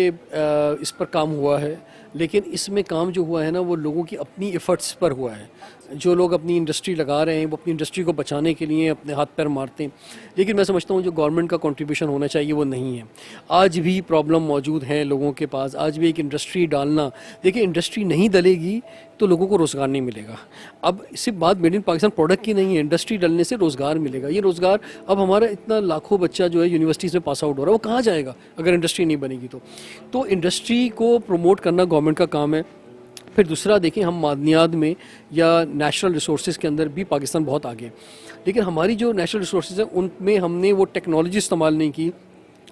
[SPEAKER 6] इस पर काम हुआ है, लेकिन इसमें काम जो हुआ है ना वो लोगों की अपनी एफर्ट्स पर हुआ है। जो लोग अपनी इंडस्ट्री लगा रहे हैं वो अपनी इंडस्ट्री को बचाने के लिए अपने हाथ पैर मारते हैं, लेकिन मैं समझता हूँ जो गवर्नमेंट का कंट्रीब्यूशन होना चाहिए वो नहीं है। आज भी प्रॉब्लम मौजूद है लोगों के पास, आज भी एक इंडस्ट्री डालना, देखिए इंडस्ट्री नहीं डलेगी तो लोगों को रोज़गार नहीं मिलेगा। अब सिर्फ बात मेड इन पाकिस्तान प्रोडक्ट की नहीं है, इंडस्ट्री डलने से रोज़गार मिलेगा। ये रोज़गार, अब हमारा इतना लाखों बच्चा जो है यूनिवर्सिटीज़ में पास आउट हो रहा है, वो कहाँ जाएगा अगर इंडस्ट्री नहीं बनेगी तो इंडस्ट्री को प्रमोट करना गवर्नमेंट का काम है। फिर दूसरा देखें, हम मादनियात में या नेचुरल रिसोर्सेज के अंदर भी पाकिस्तान बहुत आगे है, लेकिन हमारी जो नेचुरल रिसोर्सेज हैं उनमें हमने वो टेक्नोलॉजी इस्तेमाल नहीं की,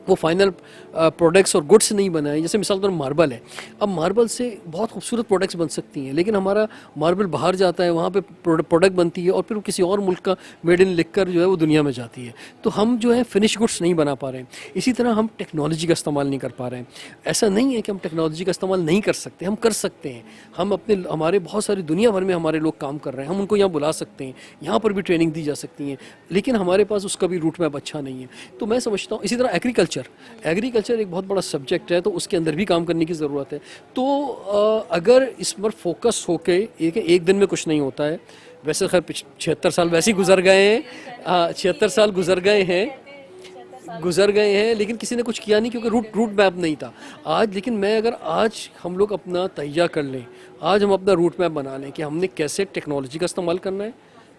[SPEAKER 6] वो फाइनल प्रोडक्ट्स और गुड्स नहीं बनाए। जैसे मिसाल तौर मार्बल है, अब मार्बल से बहुत खूबसूरत प्रोडक्ट्स बन सकती हैं, लेकिन हमारा मार्बल बाहर जाता है, वहाँ पे प्रोडक्ट बनती है और फिर वो किसी और मुल्क का मेड इन लिख कर जो है वो दुनिया में जाती है। तो हम जो है फिनिश गुड्स नहीं बना पा रहे हैं। इसी तरह हम टेक्नोलॉजी का इस्तेमाल नहीं कर पा रहे हैं। ऐसा नहीं है कि हम टेक्नोलॉजी का इस्तेमाल नहीं कर सकते, हम कर सकते हैं। हम हमारे बहुत सारी दुनिया भर में हमारे लोग काम कर रहे हैं, हम उनको यहाँ बुला सकते हैं, यहाँ पर भी ट्रेनिंग दी जा सकती है, लेकिन हमारे पास उसका भी रूट मैप अच्छा नहीं है। तो मैं समझता हूँ इसी तरह एग्रीकल्चर एक बहुत बड़ा सब्जेक्ट है, तो उसके अंदर भी काम करने की ज़रूरत है। तो अगर इस पर फोकस होके, एक दिन में कुछ नहीं होता है, वैसे खैर 76 साल वैसे ही गुजर गए हैं, 76 साल गुजर गए हैं, लेकिन किसी ने कुछ किया नहीं क्योंकि रूट मैप नहीं था आज। लेकिन मैं अगर आज हम लोग अपना तैयार कर लें, आज हम अपना रूट मैप बना लें कि हमने कैसे टेक्नोलॉजी का इस्तेमाल करना है,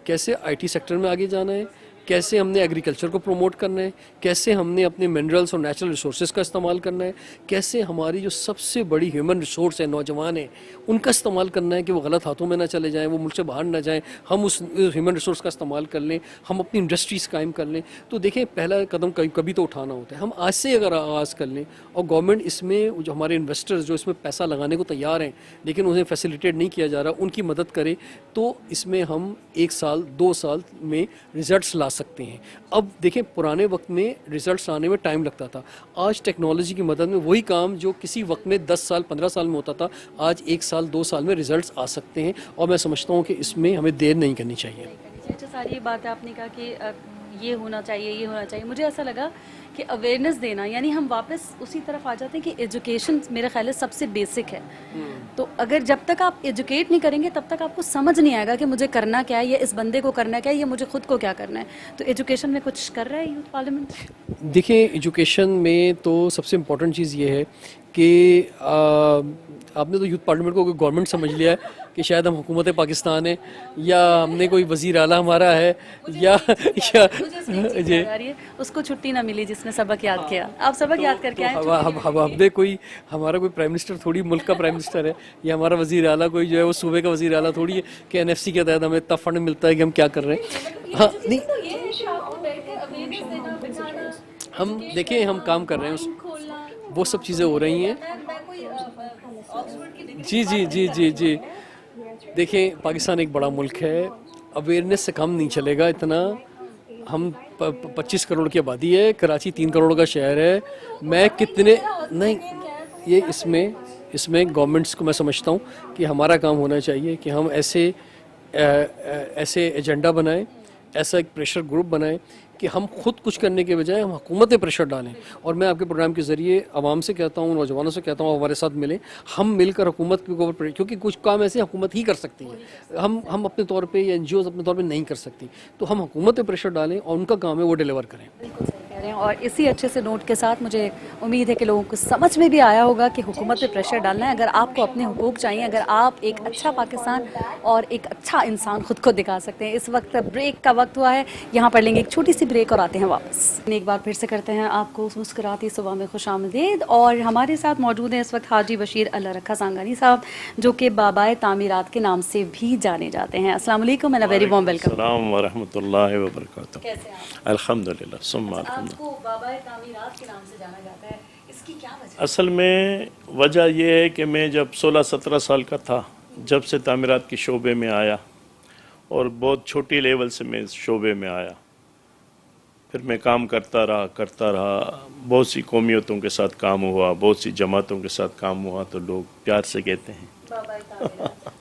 [SPEAKER 6] कैसे आईटी सेक्टर में आगे जाना है, कैसे हमने एग्रीकल्चर को प्रमोट करना है, कैसे हमने अपने मिनरल्स और नेचुरल रिसोर्सेज का इस्तेमाल करना है, कैसे हमारी जो सबसे बड़ी ह्यूमन रिसोर्स है नौजवान है उनका इस्तेमाल करना है कि वो गलत हाथों में ना चले जाएं, वो मुल्क से बाहर ना जाएं, हम उस ह्यूमन रिसोर्स का इस्तेमाल कर लें, हम अपनी इंडस्ट्रीज़ कायम कर लें। तो देखें, पहला कदम कभी तो उठाना होता है। हम आज से अगर आगाज़ कर लें और गवर्नमेंट इसमें, जो हमारे इन्वेस्टर्स जो इसमें पैसा लगाने को तैयार हैं लेकिन उन्हें फैसिलिटेट नहीं किया जा रहा, उनकी मदद करें, तो इसमें हम 1 साल 2 साल में रिजल्ट्स ला सकते हैं। अब देखें, पुराने वक्त में रिजल्ट्स आने में टाइम लगता था, आज टेक्नोलॉजी की मदद में वही काम जो किसी वक्त में 10 साल 15 साल में होता था, आज 1 साल 2 साल में रिजल्ट्स आ सकते हैं। और मैं समझता हूँ कि इसमें हमें देर नहीं करनी चाहिए।
[SPEAKER 1] अच्छा, सारी ये बात आपने कहा कि ये होना चाहिए, ये होना चाहिए, मुझे ऐसा लगा कि अवेयरनेस देना, यानी हम वापस उसी तरफ आ जाते हैं कि एजुकेशन मेरे ख्याल है सबसे बेसिक है। तो अगर जब तक आप एजुकेट नहीं करेंगे तब तक आपको समझ नहीं आएगा कि मुझे करना क्या है, या इस बंदे को करना क्या है, या मुझे खुद को क्या करना है। तो एजुकेशन में कुछ कर रहा है यूथ पार्लियामेंट?
[SPEAKER 6] देखिए, एजुकेशन में तो सबसे इम्पोर्टेंट चीज़ ये है कि आपने तो यूथ पार्लियामेंट को कोई गवर्नमेंट समझ लिया है कि शायद हम हुकूमत पाकिस्तान है, या हमने कोई वज़ीर आला हमारा है, या जी
[SPEAKER 1] उसको छुट्टी ना मिली जिसने सबक याद किया। आप सबक याद करके आए?
[SPEAKER 6] हमने कोई, हमारा कोई प्राइम मिनिस्टर थोड़ी मुल्क का प्राइम मिनिस्टर है, या हमारा वज़ीर आला कोई जो है वो सूबे का वज़ीर आला थोड़ी है कि एनएफसी के तहत हमें इतना फंड मिलता है कि हम क्या कर रहे हैं। हाँ नहीं, हम देखिए हम काम कर रहे हैं, वो सब चीज़ें हो रही हैं। जी जी जी जी जी देखिए, पाकिस्तान एक बड़ा मुल्क है, अवेयरनेस से काम नहीं चलेगा इतना। हम 25 करोड़ की आबादी है, कराची 3 करोड़ का शहर है। मैं कितने नहीं, ये इसमें गवर्नमेंट्स को मैं समझता हूँ कि हमारा काम होना चाहिए कि हम ऐसे एजेंडा बनाएं, ऐसा एक प्रेशर ग्रुप बनाएं कि हम खुद कुछ करने के बजाय हम हुकूमत पे प्रेशर डालें। और मैं आपके प्रोग्राम के ज़रिए आवाम से कहता हूँ, नौजवानों से कहता हूँ, हमारे साथ मिलें, हम मिलकर हुकूमत के ऊपर, क्योंकि कुछ काम ऐसे हुकूमत ही कर सकती है, हम अपने तौर पे या एनजीओज़ अपने तौर पे नहीं कर सकती। तो हम हुकूमत पे प्रेशर डालें और उनका काम है वो डिलीवर करें।
[SPEAKER 1] और इसी अच्छे से नोट के साथ मुझे उम्मीद है कि लोगों को समझ में भी आया होगा कि हुकूमत पे प्रेशर डालना है। अगर आपको अपने हुकूक चाहिए, अगर आप एक अच्छा पाकिस्तान और एक अच्छा इंसान खुद को दिखा सकते हैं। इस वक्त ब्रेक का वक्त हुआ है, यहाँ पर लेंगे एक छोटी सी ब्रेक और आते हैं वापस। एक बार फिर से करते हैं आपको मुस्कुराती सुबह में खुशामदीद। और हमारे साथ मौजूद हैं इस वक्त हाजी बशीर अल्लाह रखा सांगानी साहब, जो कि बाबाए तामीरात के नाम से भी जाने जाते हैं। अस्सलाम वालेकुम एंड वेरी वार्म वेलकम।
[SPEAKER 7] अस्सलाम व रहमतुल्लाहि व बरकातहू।
[SPEAKER 1] कैसे हैं आप?
[SPEAKER 7] अल्हम्दुलिल्लाह सुम्मा अल्हम्दुलिल्लाह।
[SPEAKER 1] आपको बाबाए तामीरात के नाम से जाना जाता है, इसकी क्या वजह?
[SPEAKER 7] असल में वजह यह है कि मैं जब 16-17 साल का था, जब से तामीरात के शोबे में आया, और बहुत छोटी लेवल से मैं इस शोबे में आया, फिर मैं काम करता रहा। बहुत सी कौमियतों के साथ काम हुआ, बहुत सी जमातों के साथ काम हुआ, तो लोग प्यार से कहते हैं
[SPEAKER 1] बाबाए तामीरात।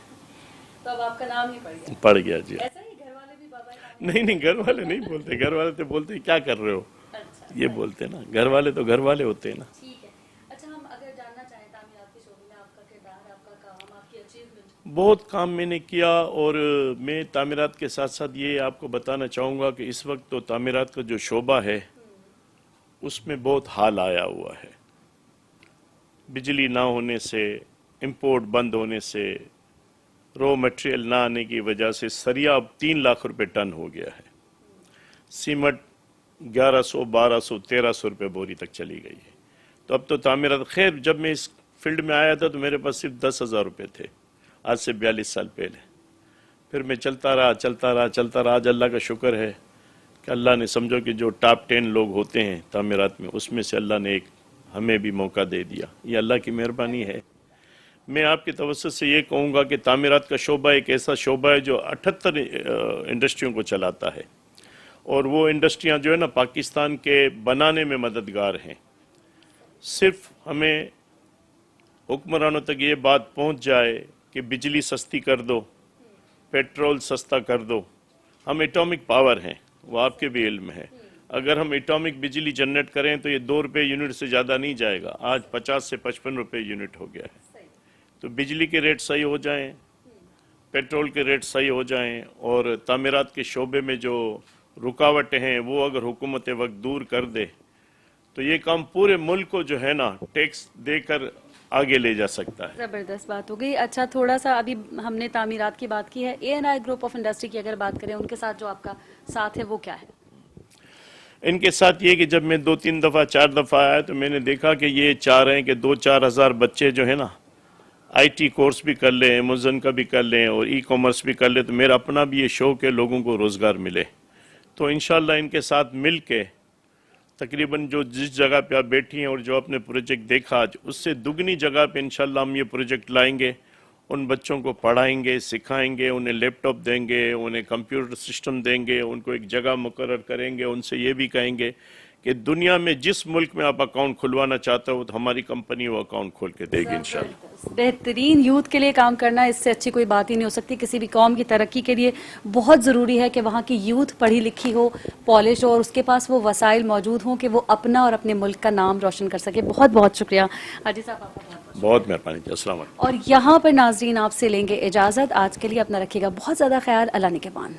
[SPEAKER 1] तो अब आपका नाम ही
[SPEAKER 7] पड़ गया जी।
[SPEAKER 1] ऐसा ही घर वाले भी बाबाए तामीरात?
[SPEAKER 7] नहीं, घर वाले नहीं बोलते, घर वाले तो बोलते हैं क्या कर रहे हो,
[SPEAKER 1] अच्छा,
[SPEAKER 7] ये बोलते हैं ना। घर वाले तो घर वाले होते हैं ना।
[SPEAKER 1] ठीक है। अच्छा, हम अगर जानना चाहें तामीरात के शोबे में आपका किरदार, आपका काम, आपकी अचीवमेंट।
[SPEAKER 7] बहुत काम मैंने किया, और मैं तामीरात के साथ साथ ये आपको बताना चाहूँगा कि इस वक्त तो तामीरात का जो शोबा है उसमें बहुत हाल आया हुआ है। बिजली ना होने से, इंपोर्ट बंद होने से, रॉ मटेरियल ना आने की वजह से सरिया अब 3 लाख रुपए टन हो गया है। सीमेंट 1100, 1200, 1300 रुपये बोरी तक चली गई है। तो अब तो तामीरात, खैर जब मैं इस फील्ड में आया था तो मेरे पास सिर्फ 10,000 रुपये थे, आज से 42 साल पहले। फिर मैं चलता रहा। आज अल्लाह का शुक्र है कि अल्लाह ने, समझो कि जो टॉप 10 लोग होते हैं तामीरात में, उसमें से अल्लाह ने एक हमें भी मौका दे दिया। ये अल्लाह की मेहरबानी है। मैं आपकी तवज्जो से ये कहूँगा कि तामीरात का शोबा एक ऐसा शोबा है जो 78 इंडस्ट्रियों को चलाता है, और वो इंडस्ट्रियां जो है ना पाकिस्तान के बनाने में मददगार हैं। सिर्फ हमें हुक्मरानों तक ये बात पहुंच जाए कि बिजली सस्ती कर दो, पेट्रोल सस्ता कर दो। हम एटॉमिक पावर हैं, वो आपके भी इल्म है। अगर हम एटॉमिक बिजली जनरेट करें तो ये 2 रुपये यूनिट से ज़्यादा नहीं जाएगा। आज 50 से 55 रुपये यूनिट हो गया है। तो बिजली के रेट सही हो जाएं, पेट्रोल के रेट सही हो जाएं, और तामीरात के शोबे में जो रुकावटें हैं वो अगर हुकूमत वक्त दूर कर दे, तो ये काम पूरे मुल्क को जो है ना टैक्स देकर आगे ले जा सकता है।
[SPEAKER 1] ज़बरदस्त बात हो गई। अच्छा, थोड़ा सा अभी हमने तामीरात की बात की है, ANI ग्रुप ऑफ इंडस्ट्री की अगर बात करें, उनके साथ जो आपका साथ है वो क्या है?
[SPEAKER 7] इनके साथ ये कि जब मैं 2-3 दफ़ा 4 दफ़ा आया तो मैंने देखा कि ये चाह रहे हैं कि 2-4 हज़ार बच्चे जो है ना IT कोर्स भी कर लें, अमेज़न का भी कर लें और ई-कॉमर्स भी कर लें। तो मेरा अपना भी ये शौक़ है लोगों को रोज़गार मिले। तो इंशाल्लाह इनके साथ मिल के तकरीबन जो जिस जगह पे आप बैठी हैं और जो आपने प्रोजेक्ट देखा आज, उससे दुगनी जगह पे इंशाल्लाह हम ये प्रोजेक्ट लाएंगे। उन बच्चों को पढ़ाएंगे, सिखाएंगे, उन्हें लैपटॉप देंगे, उन्हें कंप्यूटर सिस्टम देंगे, उनको एक जगह मुकर्रर करेंगे। उनसे ये भी कहेंगे कि दुनिया में जिस मुल्क में आप अकाउंट खुलवाना चाहते हो तो हमारी कंपनी वो अकाउंट खोल के देगी इंशाल्लाह।
[SPEAKER 1] बेहतरीन यूथ के लिए काम करना, इससे अच्छी कोई बात ही नहीं हो सकती। किसी भी कौम की तरक्की के लिए बहुत ज़रूरी है कि वहाँ की यूथ पढ़ी लिखी हो, पॉलिश हो और उसके पास वो वसाइल मौजूद हों कि वो अपना और अपने मुल्क का नाम रोशन कर सके। बहुत बहुत शुक्रिया हाजी साहब, आपका
[SPEAKER 7] बहुत मेहरबानी जी, अस्सलाम वालेकुम।
[SPEAKER 1] और यहाँ पर नाजरीन आपसे लेंगे इजाज़त। आज के लिए अपना रखिएगा बहुत ज़्यादा ख्याल। अल्लाह निगहबान।